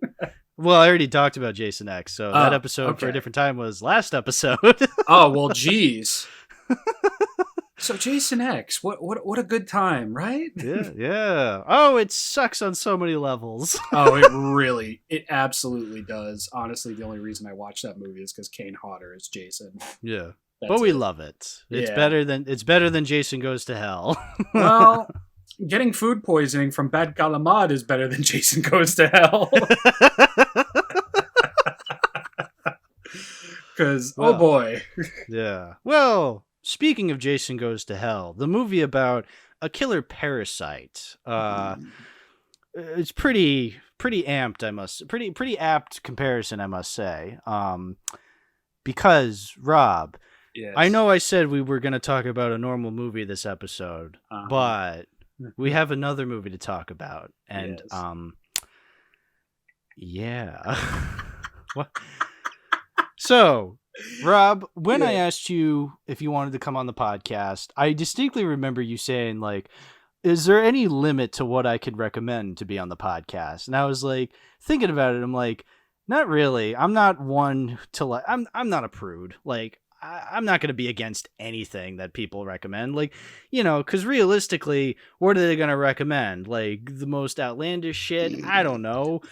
Well, I already talked about Jason X, so that episode for a different time was last episode. Oh, well, geez. So Jason X, what a good time, right? Yeah. Oh, it sucks on so many levels. Oh, it absolutely does. Honestly, the only reason I watched that movie is because Kane Hodder is Jason. Yeah. But we love it. It's better than Jason Goes to Hell. Well, getting food poisoning from Bad Calamad is better than Jason Goes to Hell. Because, oh boy. Yeah. Well, speaking of Jason Goes to Hell, the movie about a killer parasite. It's pretty amped, pretty apt comparison, I must say. Because, Rob, yes. I know I said we were going to talk about a normal movie this episode, but we have another movie to talk about. And, What? So, Rob, when I asked you if you wanted to come on the podcast, I distinctly remember you saying, like, is there any limit to what I could recommend to be on the podcast? And I was like, thinking about it, I'm like, not really. I'm not one to like, I'm not a prude. Like, I'm not going to be against anything that people recommend. Like, because realistically, what are they going to recommend? Like, the most outlandish shit? I don't know.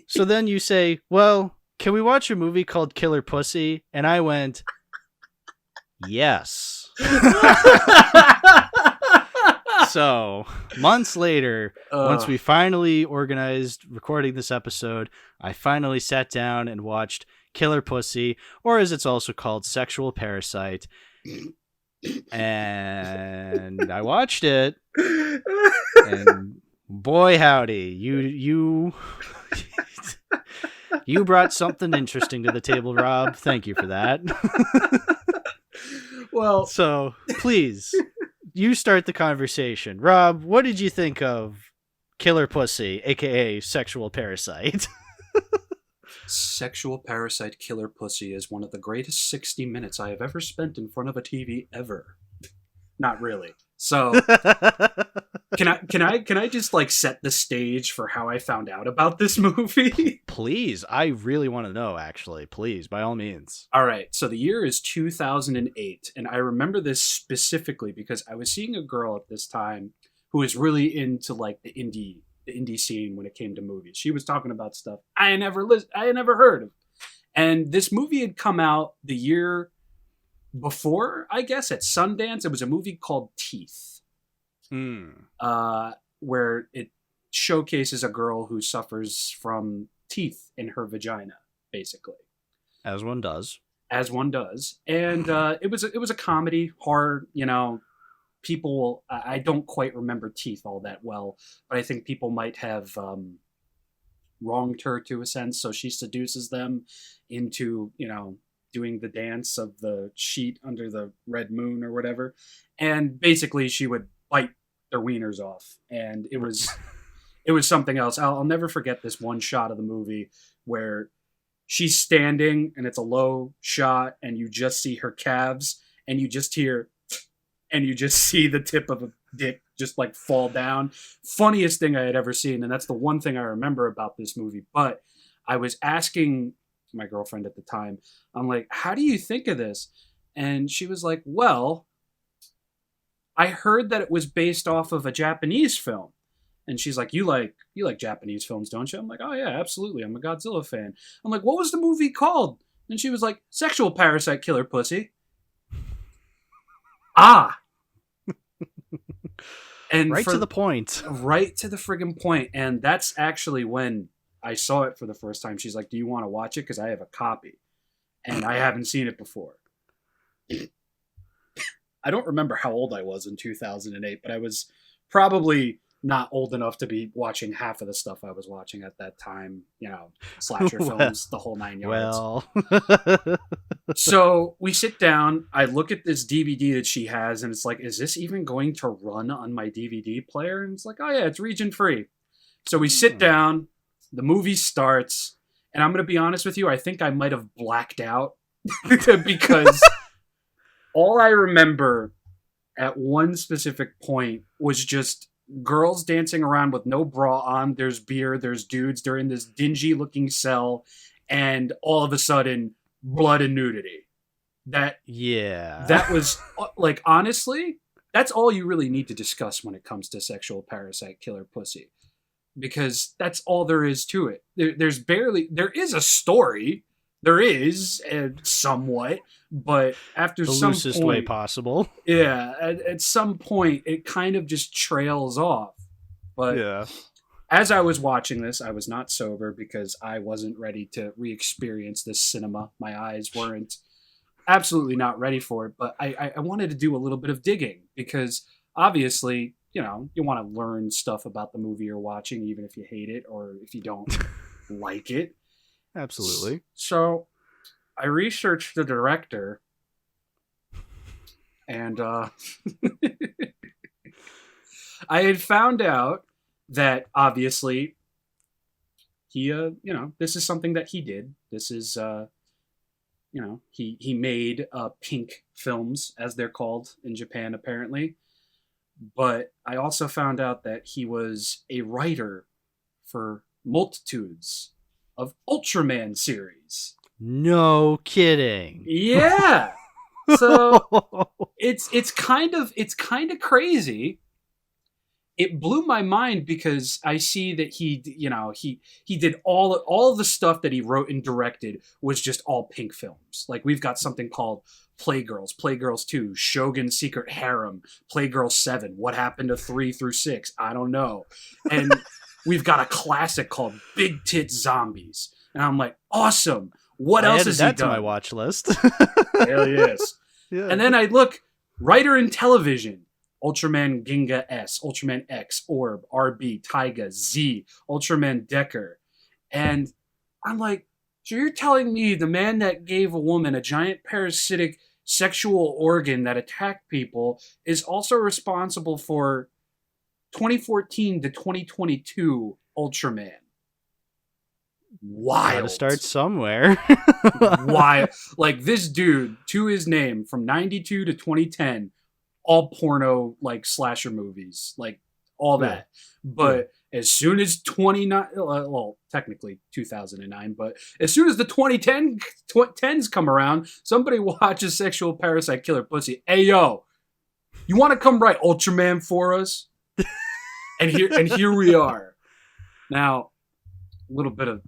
So then you say, well, can we watch a movie called Killer Pussy? And I went, yes. So, months later, once we finally organized recording this episode, I finally sat down and watched Killer Pussy, or as it's also called, Sexual Parasite. And I watched it, and boy howdy, you you brought something interesting to the table, Rob. Thank you for that. Well, so please, you start the conversation. Rob, what did you think of Killer Pussy, aka Sexual Parasite? Sexual Parasite Killer Pussy is one of the greatest 60 minutes I have ever spent in front of a TV ever. Not really. So can I just like set the stage for how I found out about this movie? Please, I really want to know, actually. Please, by all means. All right, so the year is 2008, and I remember this specifically because I was seeing a girl at this time who was really into like the indie scene when it came to movies. She was talking about stuff I had never heard of. And this movie had come out the year before, I guess, at Sundance. It was a movie called Teeth. Where it showcases a girl who suffers from teeth in her vagina, basically. As one does. And it was a comedy, horror, people, I don't quite remember Teeth all that well, but I think people might have wronged her to a sense, so she seduces them into, doing the dance of the sheet under the red moon or whatever, and basically she would bite their wieners off, and it was something else. I'll never forget this one shot of the movie where she's standing, and it's a low shot, and you just see her calves, and you just hear... and you just see the tip of a dick just like fall down. Funniest thing I had ever seen. And that's the one thing I remember about this movie. But I was asking my girlfriend at the time, I'm like, how do you think of this? And she was like, well, I heard that it was based off of a Japanese film. And she's like, you like Japanese films, don't you? I'm like, oh yeah, absolutely. I'm a Godzilla fan. I'm like, what was the movie called? And she was like, Sexual Parasite Killer Pussy. And right to the point. Right to the friggin' point. And that's actually when I saw it for the first time. She's like, do you want to watch it? Because I have a copy. And I haven't seen it before. I don't remember how old I was in 2008, but I was probably not old enough to be watching half of the stuff I was watching at that time. Slasher films, the whole 9 yards. Well... So we sit down, I look at this DVD that she has, and it's like, is this even going to run on my DVD player? And it's like, oh yeah, it's region free. So we sit down, the movie starts, and I'm going to be honest with you, I think I might have blacked out because all I remember at one specific point was just girls dancing around with no bra on. There's beer, there's dudes, they're in this dingy looking cell, and all of a sudden, blood and nudity. That was like, honestly, that's all you really need to discuss when it comes to Sexual Parasite Killer Pussy, because that's all there is to it. There is a story, somewhat, but after the some loosest point, way possible. Yeah, at some point it kind of just trails off. But yeah. As I was watching this, I was not sober because I wasn't ready to re-experience this cinema. My eyes weren't absolutely not ready for it, but I wanted to do a little bit of digging because obviously, you want to learn stuff about the movie you're watching, even if you hate it or if you don't like it. Absolutely. So I researched the director and I had found out that obviously he, this is something that he did. This is, he made pink films, as they're called in Japan, apparently. But I also found out that he was a writer for multitudes of Ultraman series. No kidding. Yeah. So it's kind of crazy. It blew my mind because I see that he did all of the stuff that he wrote and directed was just all pink films. Like we've got something called Playgirls, Playgirls 2, Shogun's Secret Harem, Playgirls 7, What Happened to 3 through 6, I don't know. And we've got a classic called Big Tit Zombies. And I'm like, awesome. What else has he done? That's my watch list. Hell yes. Yeah. And then I look, writer in television, Ultraman Ginga S, Ultraman X, Orb, RB, Taiga, Z, Ultraman Decker. And I'm like, so you're telling me the man that gave a woman a giant parasitic sexual organ that attacked people is also responsible for 2014 to 2022 Ultraman? Wild. Gotta start somewhere. Wild. Like this dude, to his name, from 92 to 2010, all porno, like slasher movies, like all that. But as soon as 29, well, technically 2009, but as soon as the 2010s come around, somebody watches Sexual Parasite Killer Pussy. Hey, yo, you want to come write Ultraman for us? and here we are. Now, a little bit of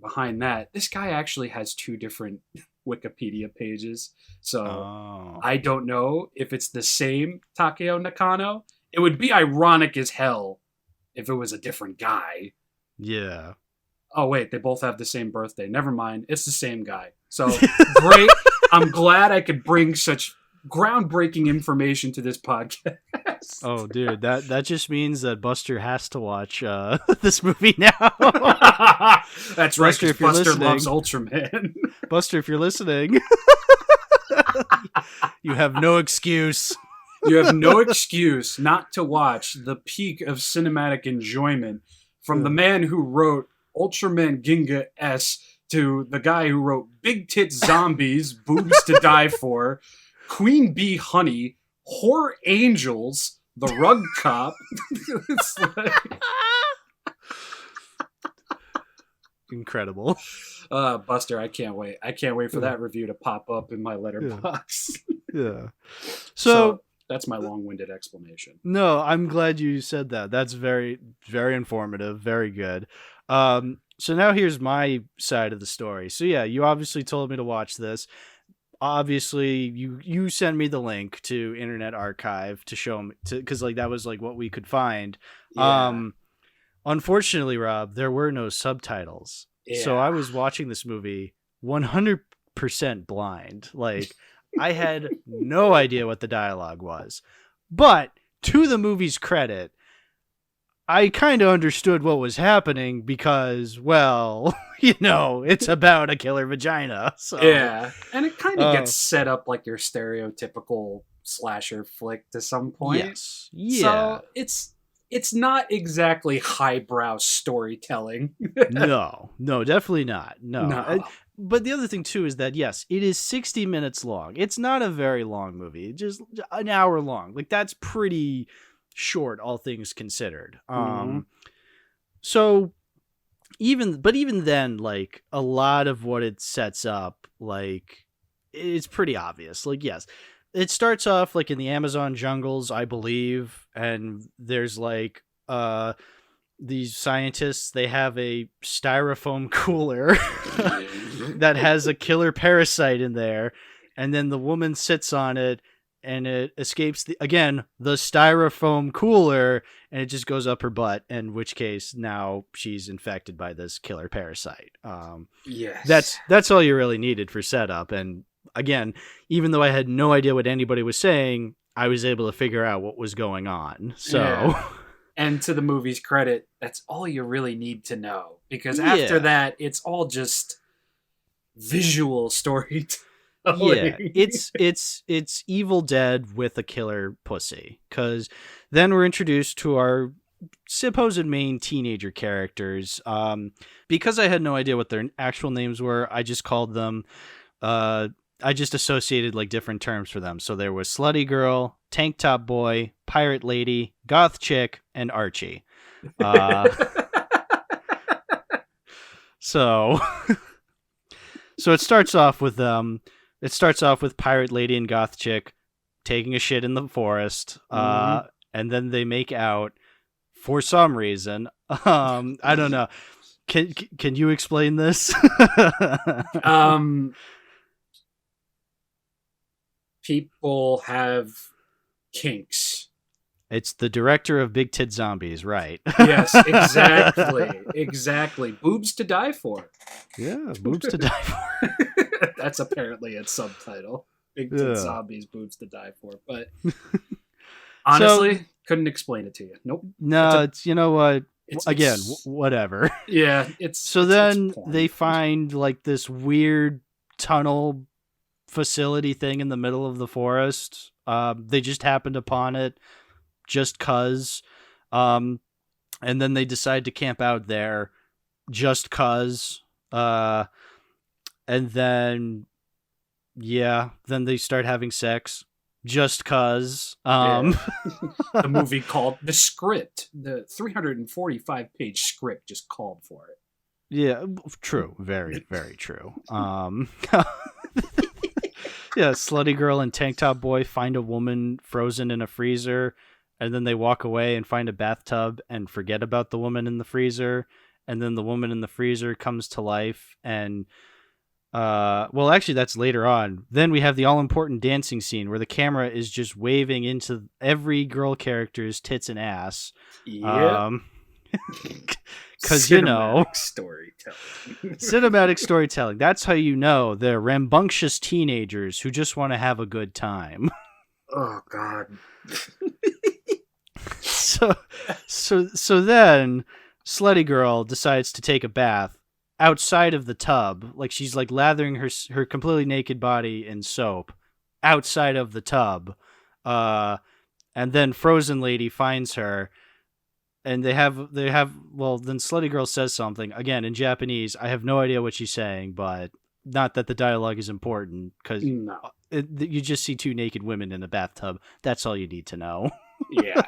behind that, this guy actually has 2 different Wikipedia pages, so I don't know if it's the same Takeo Nakano. It would be ironic as hell if it was a different guy. Yeah. Oh wait, they both have the same birthday. Never mind, it's the same guy. So great. I'm glad I could bring such groundbreaking information to this podcast. Oh, dude, that just means that Buster has to watch this movie now. That's right, Buster, Buster loves Ultraman. Buster, if you're listening, you have no excuse. You have no excuse not to watch the peak of cinematic enjoyment from the man who wrote Ultraman Ginga S to the guy who wrote Big Tit Zombies, Boobs to Die For, Queen Bee Honey, Horror Angels, The Rug Cop. It's like... Incredible. Buster, I can't wait. I can't wait for that review to pop up in my letterbox. Yeah. So that's my long-winded explanation. No, I'm glad you said that. That's very, very informative. Very good. So now here's my side of the story. So yeah, you obviously told me to watch this. Obviously, you sent me the link to Internet Archive to show me, because like that was like what we could find. Yeah. Unfortunately, Rob, there were no subtitles. Yeah. So I was watching this movie 100% blind. Like, I had no idea what the dialogue was. But to the movie's credit, I kind of understood what was happening because, well, you know, it's about a killer vagina. So yeah, and it kind of gets set up like your stereotypical slasher flick to some point. Yes. Yeah. So it's not exactly highbrow storytelling. No, definitely not. No. But the other thing, too, is that, yes, it is 60 minutes long. It's not a very long movie. It's just an hour long. Like, that's pretty short, all things considered. So, even then, like, a lot of what it sets up, like, it's pretty obvious. Like, yes, it starts off, like, in the Amazon jungles, I believe, and there's, like, these scientists, they have a styrofoam cooler that has a killer parasite in there, and then the woman sits on it and it escapes the styrofoam cooler, and it just goes up her butt, in which case now she's infected by this killer parasite. Yes. That's all you really needed for setup. And again, even though I had no idea what anybody was saying, I was able to figure out what was going on. So yeah. And to the movie's credit, that's all you really need to know. Because after that, it's all just visual storytelling. Yeah, it's Evil Dead with a killer pussy. Because then we're introduced to our supposed main teenager characters. Because I had no idea what their actual names were, I just called them... I just associated like different terms for them. So there was Slutty Girl, Tank Top Boy, Pirate Lady, Goth Chick, and Archie. So it starts off with them it starts off with pirate lady and goth chick taking a shit in the forest, and then they make out for some reason. I don't know. Can you explain this? People have kinks. It's the director of Big Tit Zombies, right? Yes, exactly. Boobs to die for. Yeah, boobs to die for. That's apparently its subtitle. Big Tit Zombies, boobs to die for. But honestly, couldn't explain it to you. Nope. No, it's you know what? Again, whatever. Yeah, then they find like this weird tunnel facility thing in the middle of the forest. They just happened upon it just cuz. And then they decide to camp out there just cuz. And then then they start having sex just cuz. The movie called the script, the 345-page script just called for it. Yeah, true. Very, very true. Yeah, slutty girl and tank top boy find a woman frozen in a freezer, and then they walk away and find a bathtub and forget about the woman in the freezer, and then the woman in the freezer comes to life, and well, actually that's later on. Then we have the all-important dancing scene where the camera is just waving into every girl character's tits and ass. Yeah. Because, you know... Cinematic storytelling. That's how you know they're rambunctious teenagers who just want to have a good time. Oh, God. So then, slutty girl decides to take a bath outside of the tub. Like, she's, like, lathering her completely naked body in soap outside of the tub. And then Frozen Lady finds her. And they have well, then slutty girl says something again in Japanese. I have no idea what she's saying, but not that the dialogue is important because you just see two naked women in a bathtub. That's all you need to know. Yeah,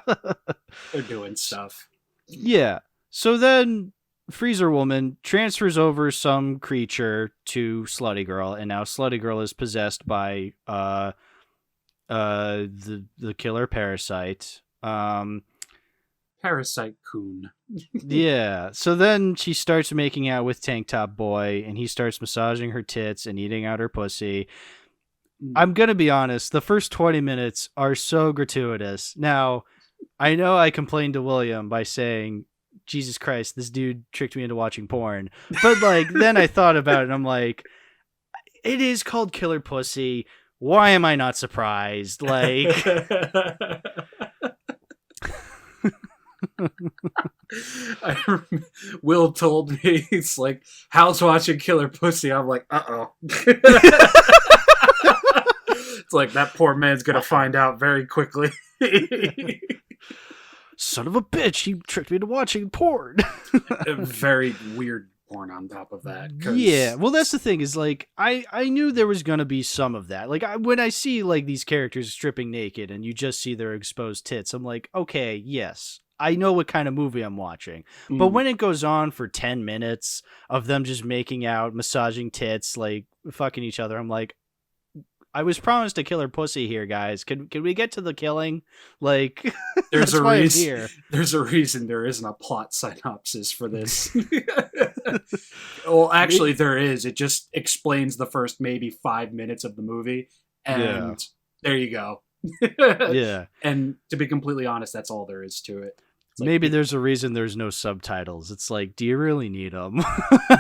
they're doing stuff. Yeah. So then Freezer Woman transfers over some creature to slutty girl, and now slutty girl is possessed by the killer Parasite. Parasite-kun. Yeah. So then she starts making out with Tank Top Boy, and he starts massaging her tits and eating out her pussy. I'm going to be honest. The first 20 minutes are so gratuitous. Now, I know I complained to William by saying, Jesus Christ, this dude tricked me into watching porn. But, like, then I thought about it, and I'm like, it is called Killer Pussy. Why am I not surprised? Like... Will told me, it's like, how's watching Killer Pussy? I'm like, uh-oh. It's like, that poor man's gonna find out very quickly. Son of a bitch, he tricked me into watching porn. Very weird porn on top of that. Yeah, well, that's the thing is, like, I knew there was gonna be some of that. Like, when I see, like, these characters stripping naked and you just see their exposed tits, I'm like, okay, yes, I know what kind of movie I'm watching. But when it goes on for 10 minutes of them just making out, massaging tits, like, fucking each other, I'm like, I was promised a killer pussy here, guys. Can we get to the killing? Like, there's a reason. There's a reason there isn't a plot synopsis for this. Well, actually, there is. It just explains the first maybe 5 minutes of the movie, and there you go. Yeah. And to be completely honest, that's all there is to it. Like, maybe there's a reason there's no subtitles. It's like, do you really need them?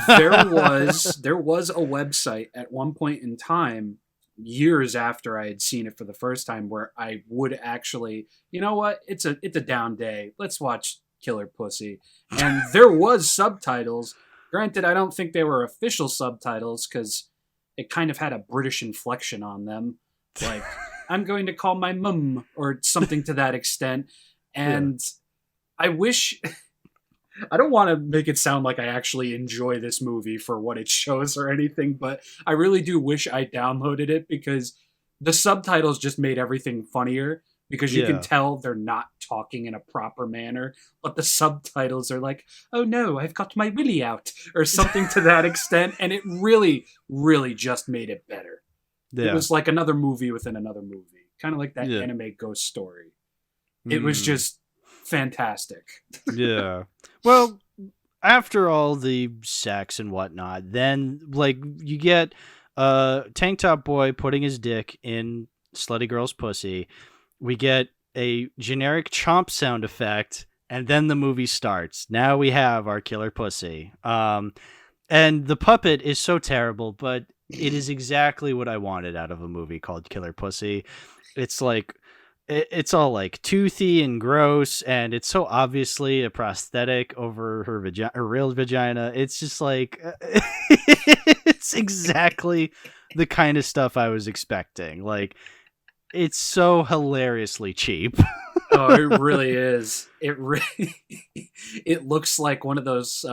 there was a website at one point in time, years after I had seen it for the first time, where I would actually, you know what? It's a down day. Let's watch Killer Pussy. And there was subtitles. Granted, I don't think they were official subtitles because it kind of had a British inflection on them. Like, I'm going to call my mum or something to that extent. And I wish... I don't want to make it sound like I actually enjoy this movie for what it shows or anything, but I really do wish I downloaded it because the subtitles just made everything funnier because you can tell they're not talking in a proper manner, but the subtitles are like, oh no, I've got my willy out or something to that extent. And it really, really just made it better. It was like another movie within another movie, kind of like that anime Ghost Story. It was just fantastic. Yeah. Well, after all the sex and whatnot, then like you get tank top boy putting his dick in slutty girl's pussy. We get a generic chomp sound effect, and then the movie starts. Now we have our killer pussy. And the puppet is so terrible, but it is exactly what I wanted out of a movie called Killer Pussy. It's like, it's all like toothy and gross, and it's so obviously a prosthetic over her real vagina. It's just like, it's exactly the kind of stuff I was expecting. Like, it's so hilariously cheap. Oh, it really is. It looks like one of those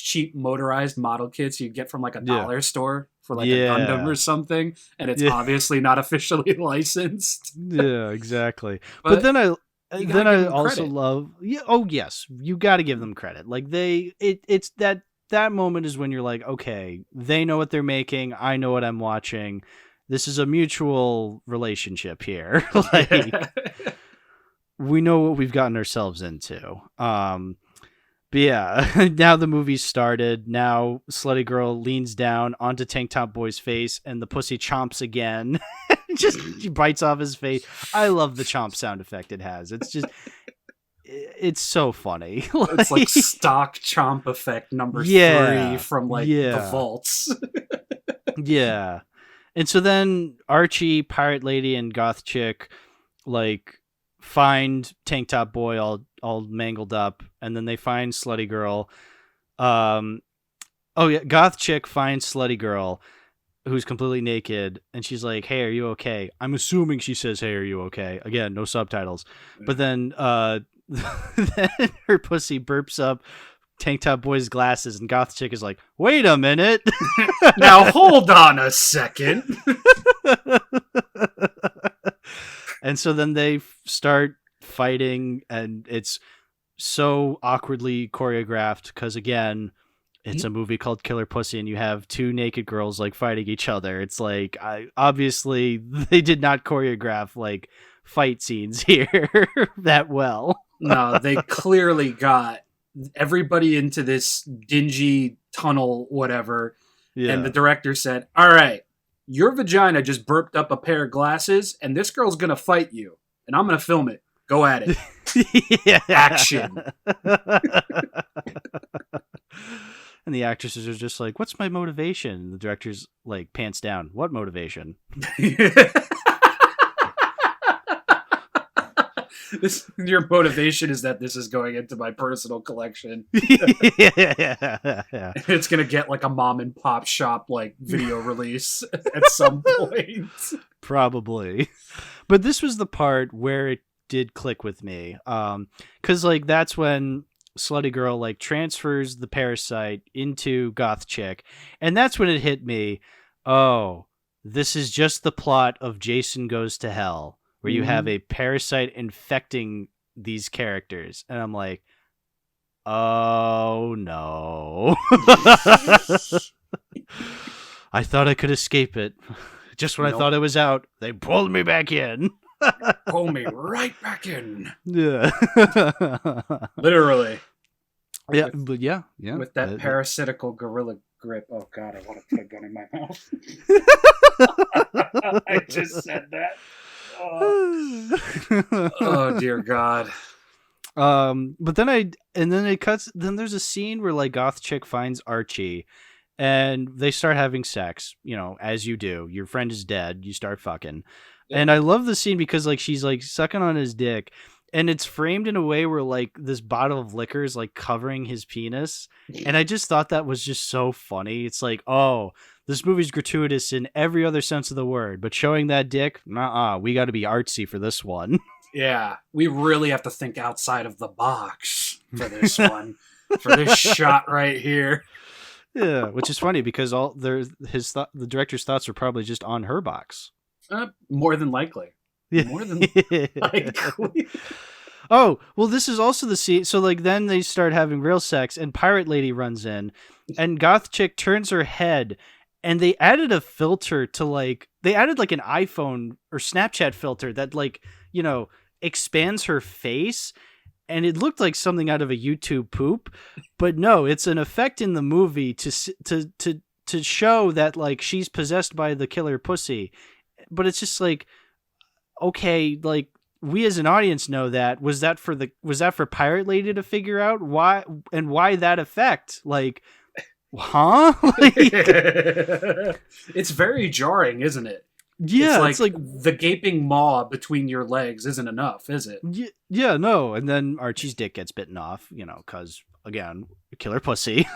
cheap motorized model kits you get from like a dollar store for like a Gundam or something, and it's obviously not officially licensed. Yeah, exactly. But then I also love. Yeah, oh yes, you got to give them credit. Like it's that moment is when you're like, okay, they know what they're making. I know what I'm watching. This is a mutual relationship here. Like, we know what we've gotten ourselves into. But yeah, now the movie started. Now slutty girl leans down onto tank top boy's face, and the pussy chomps again. She bites off his face. I love the chomp sound effect it has. It's so funny. It's like stock chomp effect number 3 from like the vaults. Yeah. And so then Archie, Pirate Lady, and Goth Chick like find tank top boy all mangled up, and then they find slutty girl. Goth Chick finds slutty girl who's completely naked, and she's like, hey, are you okay? I'm assuming she says, hey, are you okay? Again, no subtitles. But then then her pussy burps up tank top boy's glasses, and Goth Chick is like, wait a minute. Now hold on a second. And so then they start fighting, and it's so awkwardly choreographed because, again, it's a movie called Killer Pussy, and you have two naked girls like fighting each other. It's like, obviously they did not choreograph like fight scenes here that well. No, they clearly got everybody into this dingy tunnel, whatever. Yeah. And the director said, all right, your vagina just burped up a pair of glasses, and this girl's going to fight you, and I'm going to film it. Go at it. Action. And the actresses are just like, what's my motivation? And the director's like, pants down. What motivation? Your motivation is that this is going into my personal collection. Yeah. It's going to get like a mom and pop shop like video release at some point. Probably. But this was the part where it did click with me. Because like that's when slutty girl like transfers the parasite into Goth Chick, and that's when it hit me. Oh, this is just the plot of Jason Goes to Hell, where you have a parasite infecting these characters. And I'm like, oh no. I thought I could escape it. Just when I thought it was out, they pulled me back in. Pull me right back in. Yeah. Literally. Yeah, but yeah. With that parasitical gorilla grip. Oh god, I want to put a gun in my mouth. I just said that. Oh dear god. But then it cuts. Then there's a scene where like Goth Chick finds Archie, and they start having sex. You know, as you do. Your friend is dead. You start fucking. Yeah. And I love the scene because like she's like sucking on his dick, and it's framed in a way where like this bottle of liquor is like covering his penis, and I just thought that was just so funny. It's like, oh, this movie's gratuitous in every other sense of the word, but showing that dick, we got to be artsy for this one. Yeah, we really have to think outside of the box for this one, for this shot right here. Yeah, which is funny because the director's thoughts are probably just on her box. More than likely. Yeah. More than likely. Oh, well, this is also the scene. So, like, then they start having real sex, and Pirate Lady runs in, and Goth Chick turns her head, and they added a filter to like they added like an iPhone or Snapchat filter that like, you know, expands her face, and it looked like something out of a YouTube poop, but no, it's an effect in the movie to show that like she's possessed by the killer pussy. But it's just like, okay, like we as an audience know that. Was that for Pirate Lady to figure out why that effect? Like, huh? Like, it's very jarring, isn't it? Yeah, it's like the gaping maw between your legs isn't enough, is it? Yeah, no. And then Archie's dick gets bitten off, you know, because again, killer pussy.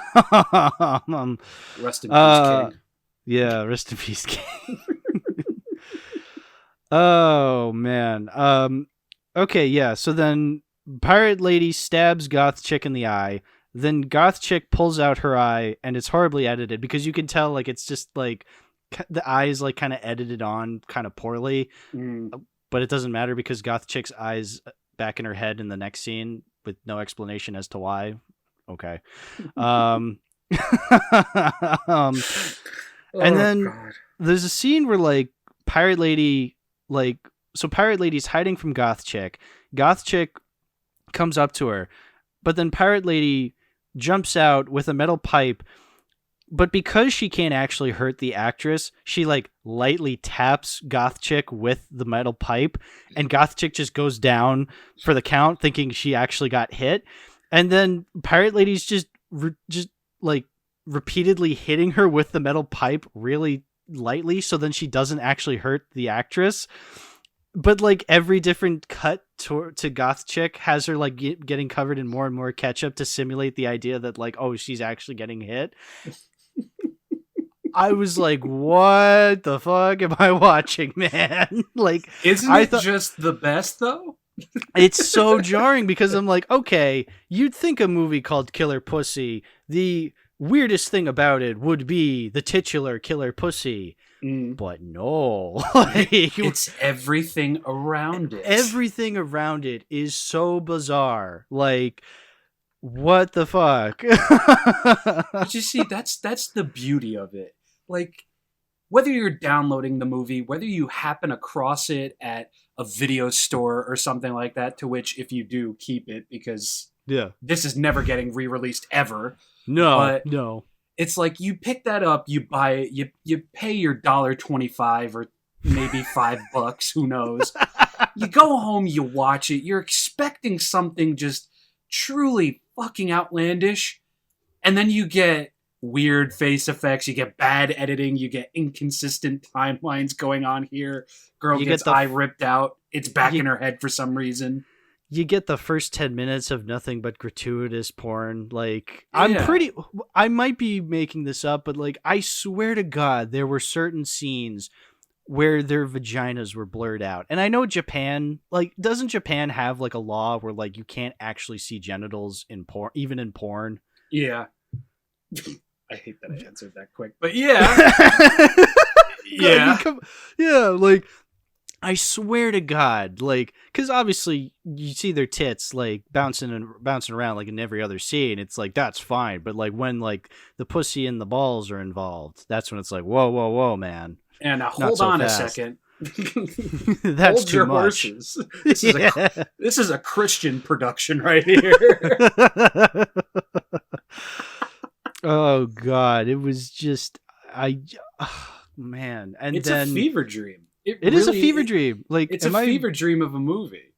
Rest in peace, King. Yeah, rest in peace, King. Oh man. Okay, yeah. So then Pirate Lady stabs Goth Chick in the eye. Then Goth Chick pulls out her eye, and it's horribly edited because you can tell like it's just like the eye is like kind of edited on kind of poorly. But it doesn't matter because Goth Chick's eyes back in her head in the next scene with no explanation as to why. Okay. And then God. There's a scene where like Pirate Lady's hiding from Goth Chick. Goth Chick comes up to her, but then Pirate Lady jumps out with a metal pipe. But because she can't actually hurt the actress, she like lightly taps Goth Chick with the metal pipe, and Goth Chick just goes down for the count, thinking she actually got hit. And then Pirate Lady's just like repeatedly hitting her with the metal pipe really lightly, so then she doesn't actually hurt the actress. But like every different cut to Goth Chick has her like getting covered in more and more ketchup to simulate the idea that like, oh, she's actually getting hit. I was like, what the fuck am I watching, man? Like, isn't it just the best though? It's so jarring because I'm like, okay, you'd think a movie called Killer Pussy, the weirdest thing about it would be the titular Killer Pussy. But no. Like, it's everything around it. Everything around it is so bizarre. Like, what the fuck? But you see, that's the beauty of it. Like, whether you're downloading the movie, whether you happen across it at a video store or something like that, to which if you do, keep it because this is never getting re-released ever. No. It's like you pick that up, you buy it, you pay your $1.25 or maybe $5, who knows. You go home, you watch it, you're expecting something just truly fucking outlandish, and then you get weird face effects, you get bad editing, you get inconsistent timelines going on here. Girl gets eye ripped out, it's back in her head for some reason. You get the first 10 minutes of nothing but gratuitous porn. Like, I might be making this up, but like, I swear to God, there were certain scenes where their vaginas were blurred out. And I know Japan, like, doesn't Japan have like a law where like you can't actually see genitals in porn, even in porn? Yeah. I hate that I answered that quick, but yeah. Yeah. Like, I swear to God, like, because obviously you see their tits like bouncing around like in every other scene. It's like, that's fine. But like when like the pussy and the balls are involved, that's when it's like, whoa, man. And now hold on a second. That's hold too your much. Horses. This is a Christian production right here. Oh God, it was just man, and it's then a fever dream. It really is a fever dream. Like, it's a fever dream of a movie.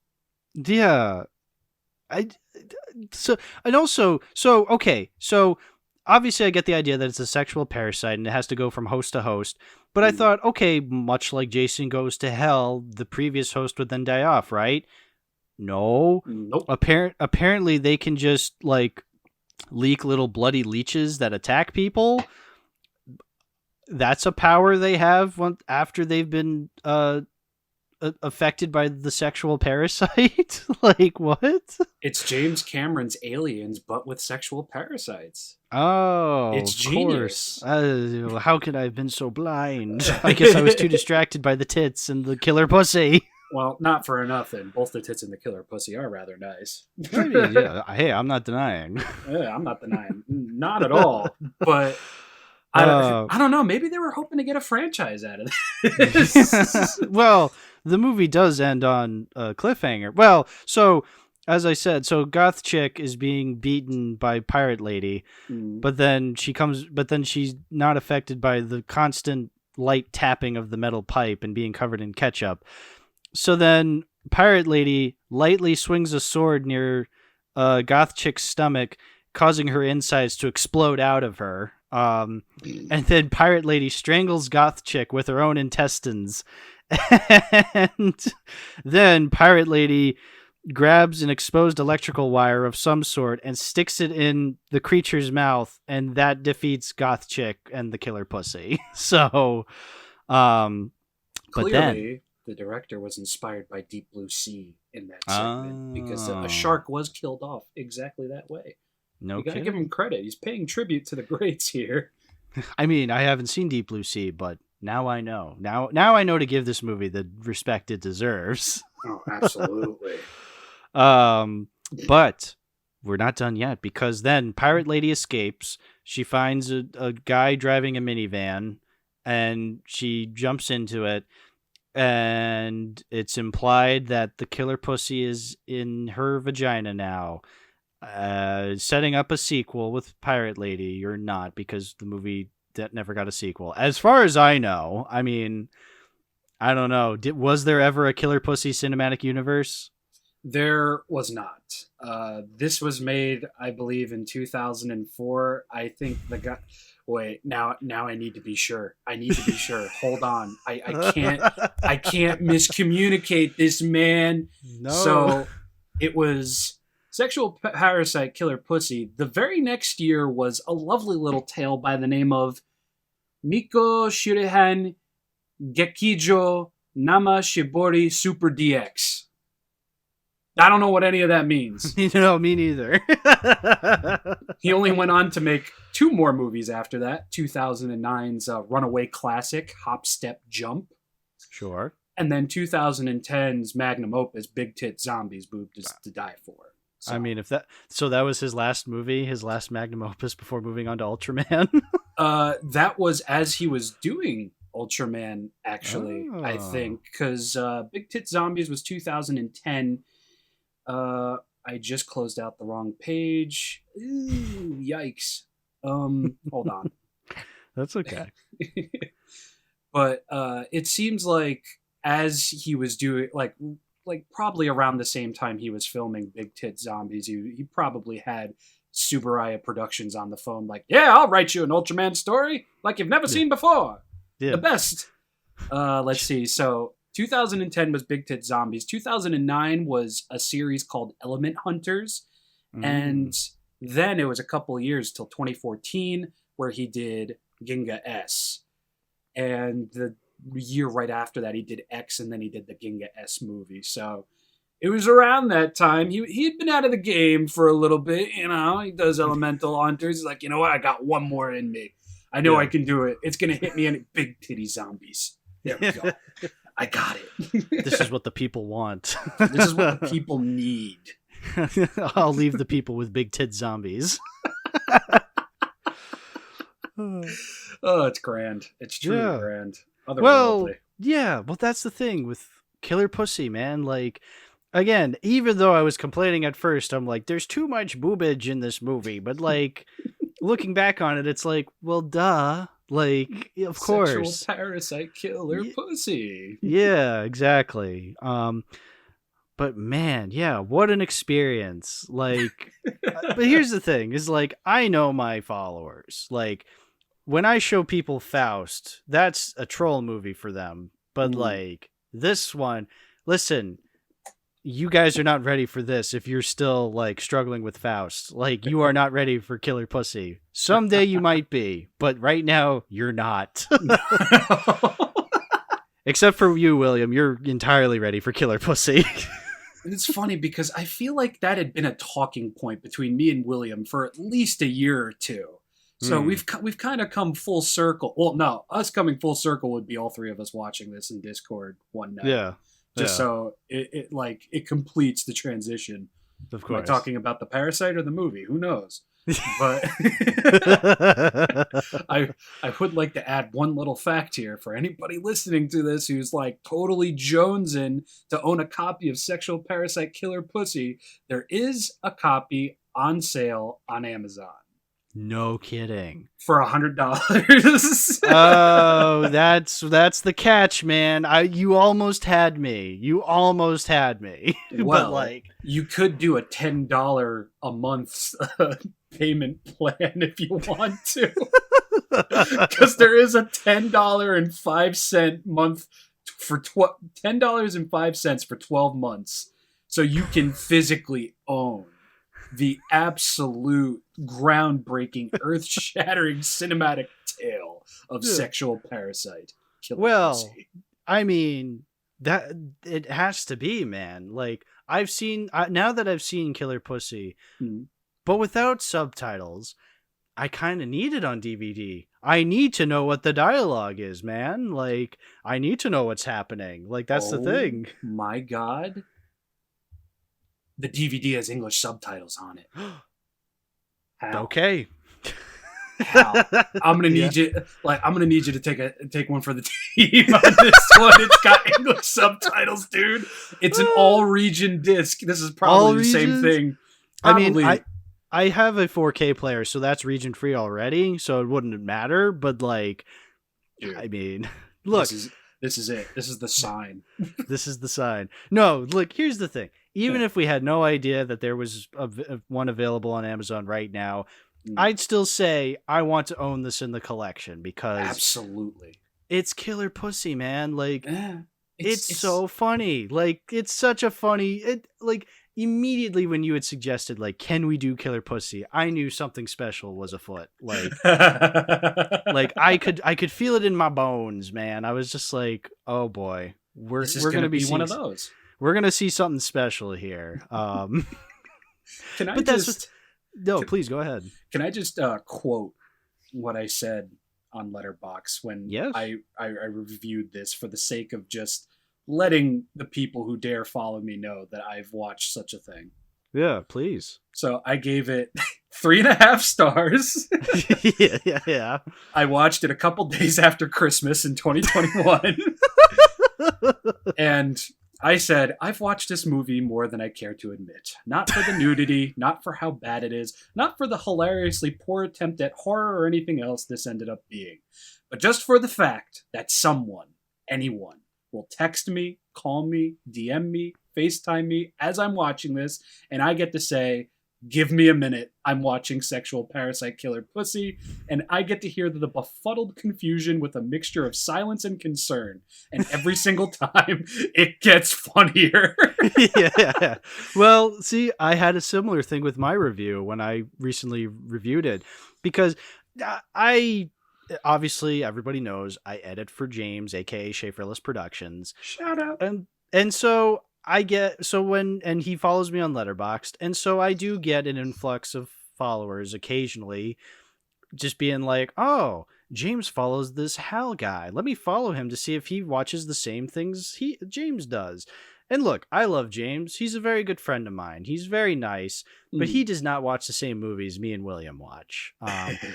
Yeah, so obviously I get the idea that it's a sexual parasite and it has to go from host to host. But I thought, okay, much like Jason Goes to Hell, the previous host would then die off, right? No. Nope. Apparently they can just like leak little bloody leeches that attack people. That's a power they have after they've been affected by the sexual parasite. Like, what? It's James Cameron's Aliens, but with sexual parasites. Oh, it's genius. How could I have been so blind? I guess I was too distracted by the tits and the killer pussy. Well, not for nothing. Both the tits and the killer pussy are rather nice. Yeah. Hey, I'm not denying. Yeah, I'm not denying. Not at all. But I don't know. Maybe they were hoping to get a franchise out of this. Well, the movie does end on a cliffhanger. Well, so as I said, so goth chick is being beaten by pirate lady, but then she's not affected by the constant light tapping of the metal pipe and being covered in ketchup. So then pirate lady lightly swings a sword near goth chick's stomach, causing her insides to explode out of her. And then pirate lady strangles goth chick with her own intestines. And then pirate lady grabs an exposed electrical wire of some sort and sticks it in the creature's mouth, and that defeats goth chick and the killer pussy. So, Clearly, but then the director was inspired by Deep Blue Sea in that segment because a shark was killed off exactly that way. No, you gotta give him credit. He's paying tribute to the greats here. I mean, I haven't seen Deep Blue Sea, but now I know. Now I know to give this movie the respect it deserves. Oh, absolutely. But we're not done yet, because then pirate lady escapes. She finds a guy driving a minivan, and she jumps into it, and it's implied that the killer pussy is in her vagina now. Setting up a sequel with pirate lady or not, because the movie that never got a sequel, as far as I know. I mean, I don't know. Was there ever a killer pussy cinematic universe? There was not. This was made, I believe, in 2004. I think the guy. Wait, now I need to be sure. Hold on. I can't miscommunicate this, man. No. So it was Sexual Parasite Killer Pussy. The very next year was a lovely little tale by the name of Miko Shurihan Gekijo Nama Shibori Super DX. I don't know what any of that means. No, me neither. He only went on to make 2 more movies after that. 2009's runaway classic, Hop, Step, Jump. Sure. And then 2010's magnum opus, Big Tit Zombies, Boobed to Die For. So, I mean, that was his last movie, his last magnum opus before moving on to Ultraman. That was as he was doing Ultraman, actually, I think. Because Big Tit Zombies was 2010. I just closed out the wrong page. Ooh, yikes. Hold on. That's okay. But it seems like as he was doing, like probably around the same time he was filming Big Tit Zombies, he probably had Subaraya Productions on the phone, like, yeah, I'll write you an Ultraman story like you've never seen before. Yeah. The best. Let's see. So 2010 was Big Tit Zombies. 2009 was a series called Element Hunters. And then it was a couple of years till 2014 where he did Ginga S. And the year right after that, he did X, and then he did the Ginga S movie. So it was around that time. He'd been out of the game for a little bit, you know. He does Elemental Hunters. He's like, you know what? I got one more in me. I know I can do it. It's going to hit me in Big Titty Zombies. There we go. I got it. This is what the people want. This is what the people need. I'll leave the people with big tit zombies. Oh, it's grand. It's truly grand. Well, that's the thing with Killer Pussy, man. Like, again, even though I was complaining at first, I'm like, there's too much boobage in this movie. But, like, looking back on it, it's like, well, duh. Like, of course. Sexual parasite killer pussy. Yeah, exactly. But man, yeah, what an experience. Like, but here's the thing, is like, I know my followers. Like, when I show people Faust, that's a troll movie for them. But like, this one, listen, you guys are not ready for this if you're still like struggling with Faust. Like, you are not ready for Killer Pussy. Someday you might be, but right now you're not. Except for you, William. You're entirely ready for Killer Pussy. It's funny because I feel like that had been a talking point between me and William for at least a year or two. So we've kind of come full circle. Well, no, us coming full circle would be all 3 of us watching this in Discord one night. Yeah. Just so it completes the transition. Of course. Am I talking about the Parasite or the movie? Who knows? But I would like to add one little fact here for anybody listening to this who's like totally jonesing to own a copy of Sexual Parasite Killer Pussy. There is a copy on sale on Amazon. No kidding. For $100. Oh, that's the catch, man. You almost had me. Well, But like, you could do a $10 a month payment plan if you want to, because there is a $10.05 month for $10.05 for 12 months, so you can physically own the absolute groundbreaking, earth-shattering cinematic tale of Sexual Parasite Killer Pussy. I mean, that it has to be, man. Like, I've seen now that I've seen Killer Pussy, but without subtitles, I kind of need it on DVD. I need to know what the dialogue is, man. Like, I need to know what's happening. Like, that's the thing. My God. The DVD has English subtitles on it. How? Okay. How? I'm gonna need you. Like, I'm gonna need you to take one for the team on this one. It's got English subtitles, dude. It's an all-region disc. This is probably the same thing. Probably. I mean, I have a 4K player, so that's region free already, so it wouldn't matter. But like, dude, I mean, look, this is it. This is the sign. This is the sign. No, look, here's the thing. Even if we had no idea that there was one available on Amazon right now, I'd still say I want to own this in the collection because absolutely, it's Killer Pussy, man. Like, it's so funny. Like, it's such a funny. Like, immediately when you had suggested, like, can we do Killer Pussy, I knew something special was afoot. Like, like I could feel it in my bones, man. I was just like, oh boy, we're gonna be one of those. We're going to see something special here. Can I please go ahead. Can I just quote what I said on Letterboxd when I reviewed this, for the sake of just letting the people who dare follow me know that I've watched such a thing? Yeah, please. So I gave it 3.5 stars. Yeah. I watched it a couple days after Christmas in 2021. And I said, I've watched this movie more than I care to admit. Not for the nudity, not for how bad it is, not for the hilariously poor attempt at horror or anything else this ended up being, but just for the fact that someone, anyone, will text me, call me, DM me, FaceTime me as I'm watching this, and I get to say, give me a minute, I'm watching Sexual Parasite Killer Pussy, and I get to hear the befuddled confusion with a mixture of silence and concern, and every single time it gets funnier. Yeah. Well, see, I had a similar thing with my review when I recently reviewed it, because I obviously, everybody knows I edit for James, aka Schaeferless Productions. Shout out. And so and he follows me on Letterboxd, and so I do get an influx of followers occasionally just being like, oh, James follows this Hal guy. Let me follow him to see if he watches the same things James does. And look, I love James. He's a very good friend of mine. He's very nice, but he does not watch the same movies me and William watch.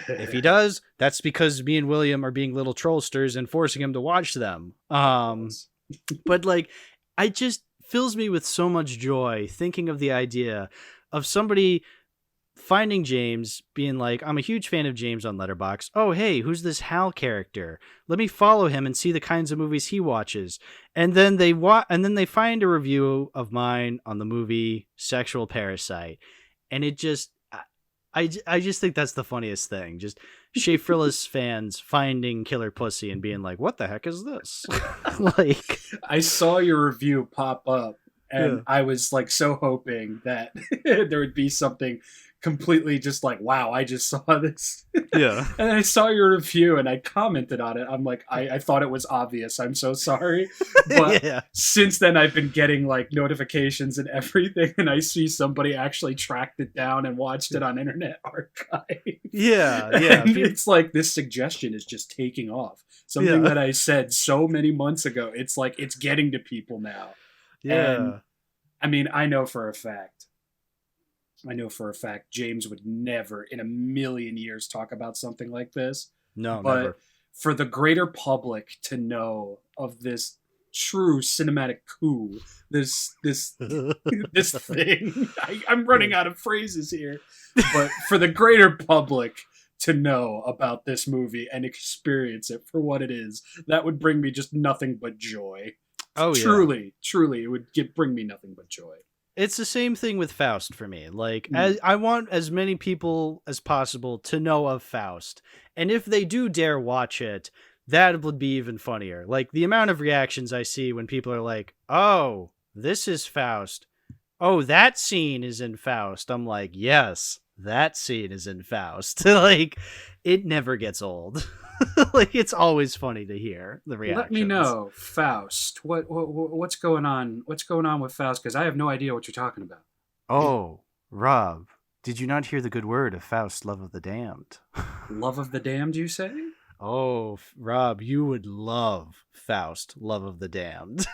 If he does, that's because me and William are being little trollsters and forcing him to watch them. But like, I just fills me with so much joy thinking of the idea of somebody finding James, being like, I'm a huge fan of James on Letterboxd. Oh, hey, who's this Hal character? Let me follow him and see the kinds of movies he watches. And then they find a review of mine on the movie Sexual Parasite, and it just, I just think that's the funniest thing. Just Schaeferless fans finding Killer Pussy and being like, what the heck is this? Like, I saw your review pop up, and I was like so hoping that there would be something completely just like, wow, I just saw this. Yeah. And I saw your review and I commented on it. I'm like, I thought it was obvious. I'm so sorry. But since then I've been getting like notifications and everything, and I see somebody actually tracked it down and watched it on Internet Archive. Yeah. And it's like, this suggestion is just taking off. Something that I said so many months ago. It's like, it's getting to people now. Yeah. And I mean, I know for a fact I know for a fact James would never in a million years talk about something like this. No, but never. For the greater public to know of this true cinematic coup, this this thing. I'm running out of phrases here, but for the greater public to know about this movie and experience it for what it is, that would bring me just nothing but joy. Oh, truly, truly, it would bring me nothing but joy. It's the same thing with Faust for me. Like, I want as many people as possible to know of Faust. And if they do dare watch it, that would be even funnier. Like, the amount of reactions I see when people are like, oh, this is Faust. Oh, that scene is in Faust. I'm like, yes, that scene is in Faust. Like, it never gets old. Like, it's always funny to hear the reactions. Let me know, Faust. What's going on? What's going on with Faust? Because I have no idea what you're talking about. Oh, Rob, did you not hear the good word of Faust, Love of the Damned? Love of the Damned, you say? Oh, Rob, you would love Faust, Love of the Damned.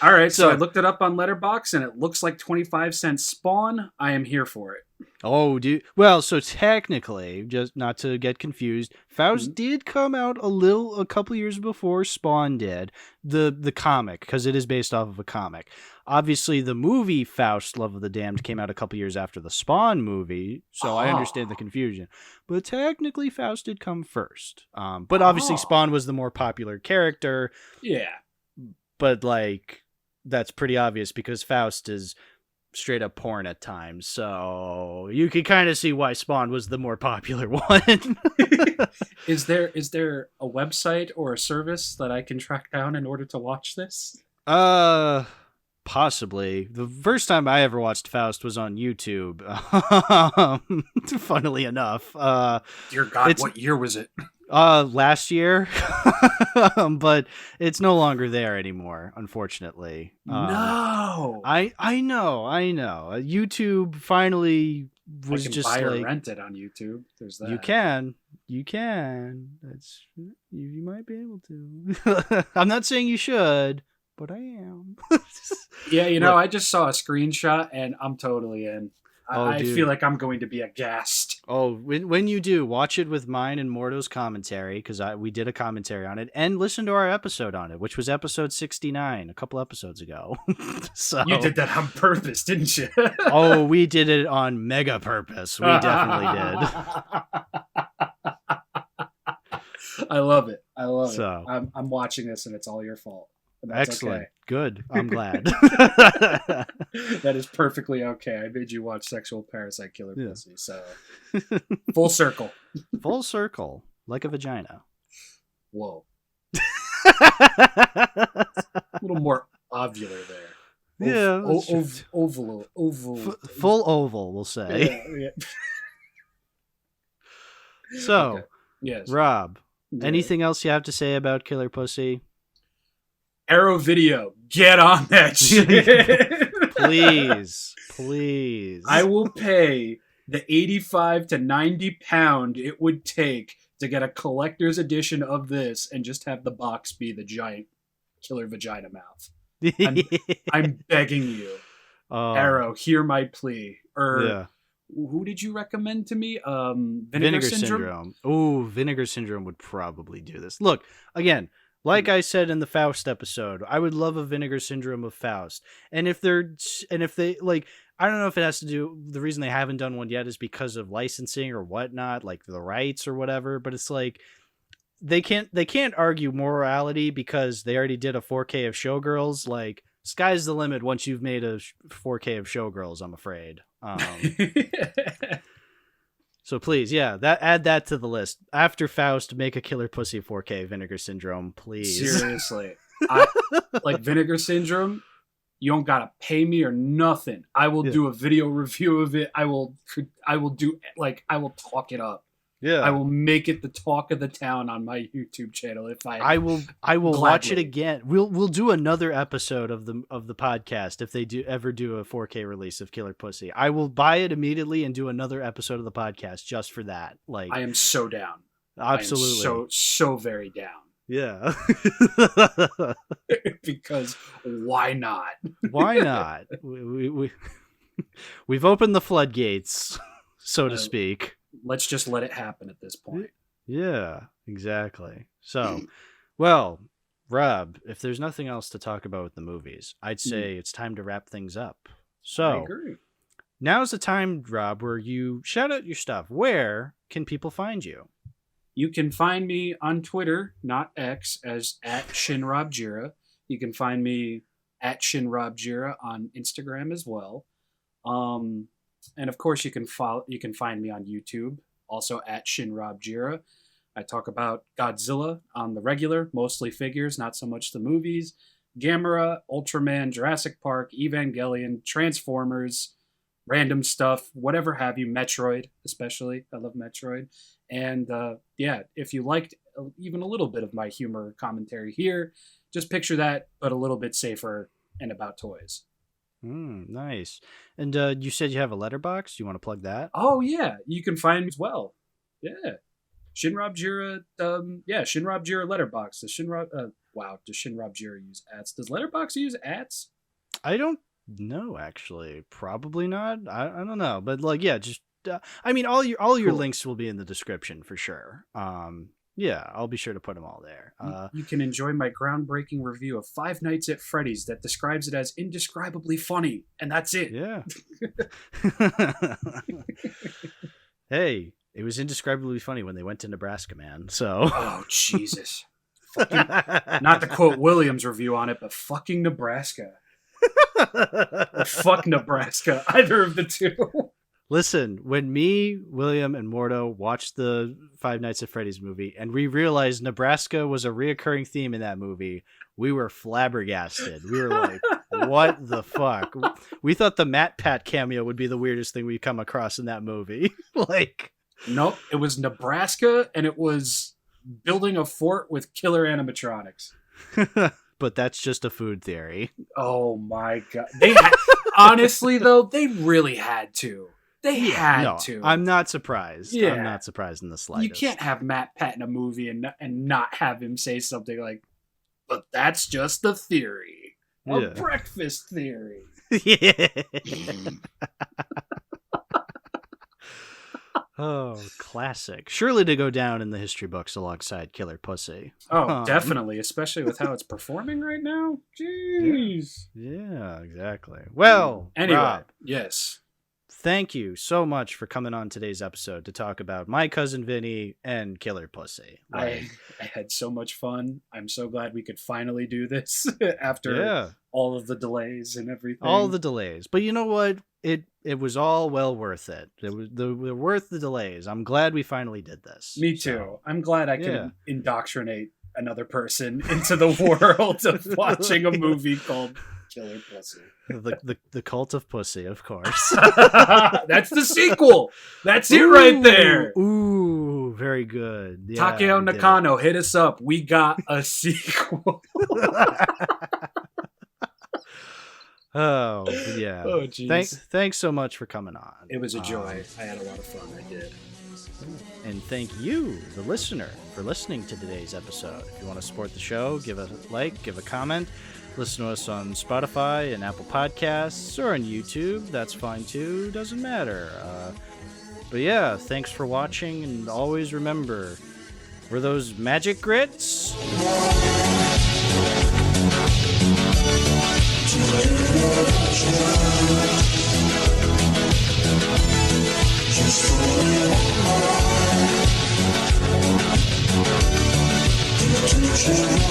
All right, so I looked it up on Letterboxd, and it looks like 25-cent Spawn. I am here for it. Oh, dude. Well, so technically, just not to get confused, Faust did come out a couple years before Spawn did, the comic, because it is based off of a comic. Obviously, the movie Faust, Love of the Damned came out a couple years after the Spawn movie, so I understand the confusion. But technically, Faust did come first. But obviously, Spawn was the more popular character. Yeah. But, like, that's pretty obvious because Faust is straight up porn at times, so you can kind of see why Spawn was the more popular one. Is there a website or a service that I can track down in order to watch this? Possibly. The first time I ever watched Faust was on YouTube. Funnily enough. Dear God, what year was it? Last year. But it's no longer there anymore, unfortunately. No. I know. YouTube finally was just buy like, or rent it on YouTube. There's that. You can. That's you might be able to. I'm not saying you should, but I am. Yeah, I just saw a screenshot and I'm totally in. I feel like I'm going to be aghast. Oh, when you do, watch it with mine and Morto's commentary, because we did a commentary on it, and listen to our episode on it, which was episode 69, a couple episodes ago. So you did that on purpose, didn't you? Oh, we did it on mega purpose. We definitely did. I love it. it. So I'm watching this, and it's all your fault. Excellent. Okay. Good. I'm glad. That is perfectly okay. I made you watch Sexual Parasite Killer Pussy, so full circle. Full circle, like a vagina. Whoa. A little more ovular there. Oval. Full oval, we'll say. Yeah. So, okay. Yes. Rob, anything else you have to say about Killer Pussy? Arrow Video, get on that shit. Please. I will pay the 85 to 90 pound it would take to get a collector's edition of this and just have the box be the giant killer vagina mouth. I'm begging you. Arrow, hear my plea. Who did you recommend to me? Vinegar Syndrome? Ooh, Vinegar Syndrome would probably do this. Look, again, like I said in the Faust episode, I would love a Vinegar Syndrome of Faust. And if they like, I don't know if it has to do, the reason they haven't done one yet is because of licensing or whatnot, like the rights or whatever. But it's like, they can't argue morality because they already did a 4K of Showgirls. Like, sky's the limit once you've made a 4K of Showgirls, I'm afraid. So please, add that to the list. After Faust, make a Killer Pussy 4K Vinegar Syndrome, please. Seriously. Like Vinegar Syndrome, you don't gotta pay me or nothing. I will do a video review of it. I will talk it up. Yeah. I will make it the talk of the town on my YouTube channel if I will watch it again. We'll do another episode of the podcast if they ever do a 4K release of Killer Pussy. I will buy it immediately and do another episode of the podcast just for that. Like, I am so down. Absolutely. I am so very down. Yeah. Because why not? Why not? We've opened the floodgates, so to speak. Let's just let it happen at this point. Yeah, exactly. So, well, Rob, if there's nothing else to talk about with the movies, I'd say it's time to wrap things up. So, I agree. Now's the time, Rob, where you shout out your stuff. Where can people find you? You can find me on Twitter, not X, as at ShinRobjira. You can find me at ShinRobjira on Instagram as well. And of course, you can find me on YouTube, also at ShinRobjira. I talk about Godzilla on the regular, mostly figures, not so much the movies. Gamera, Ultraman, Jurassic Park, Evangelion, Transformers, random stuff, whatever have you. Metroid, especially. I love Metroid. And if you liked even a little bit of my humor commentary here, just picture that, but a little bit safer and about toys. Nice. And you said you have a letterbox. Do you want to plug that? Oh, yeah. You can find me as well. Yeah. ShinRobjira, ShinRobjira letterbox. Does ShinRobjira use ads? Does Letterboxd use ads? I don't know, actually. Probably not. I don't know. But just all your links will be in the description for sure. I'll be sure to put them all there. You can enjoy my groundbreaking review of Five Nights at Freddy's that describes it as indescribably funny, and that's it. Yeah. Hey, it was indescribably funny when they went to Nebraska, man. So. Oh, Jesus. Not to quote Williams' review on it, but fucking Nebraska. Or fuck Nebraska. Either of the two. Listen, when me, William, and Mordo watched the Five Nights at Freddy's movie and we realized Nebraska was a reoccurring theme in that movie, we were flabbergasted. We were like, what the fuck? We thought the Matt Pat cameo would be the weirdest thing we'd come across in that movie. Nope, it was Nebraska and it was building a fort with killer animatronics. But that's just a food theory. Oh my God. Honestly, though, they really had to. They had to. I'm not surprised. Yeah. I'm not surprised in the slightest. You can't have Matt Pat in a movie and not have him say something like, but that's just a theory. A breakfast theory. Yeah. Oh, classic. Surely to go down in the history books alongside Killer Pussy. Oh, definitely. Especially with how it's performing right now. Jeez. Yeah, exactly. Well, anyway, Rob, yes. Thank you so much for coming on today's episode to talk about My Cousin Vinny and Killer Pussy. I had so much fun. I'm so glad we could finally do this after all of the delays and everything. All the delays. But you know what? It was all well worth it. It was worth the delays. I'm glad we finally did this. Me too. So, I'm glad I could indoctrinate another person into the world of watching a movie called Killer Pussy. The Cult of Pussy, of course. That's the sequel. That's it right there. Ooh, very good. Yeah, Takeo Nakano, hit us up. We got a sequel. Oh, yeah. Oh, jeez. Thanks so much for coming on. It was a joy. I had a lot of fun. I did. And thank you, the listener, for listening to today's episode. If you want to support the show, give a like, give a comment. Listen to us on Spotify and Apple Podcasts or on YouTube. That's fine too. Doesn't matter. But yeah, thanks for watching. And always remember, we're those magic grits. Just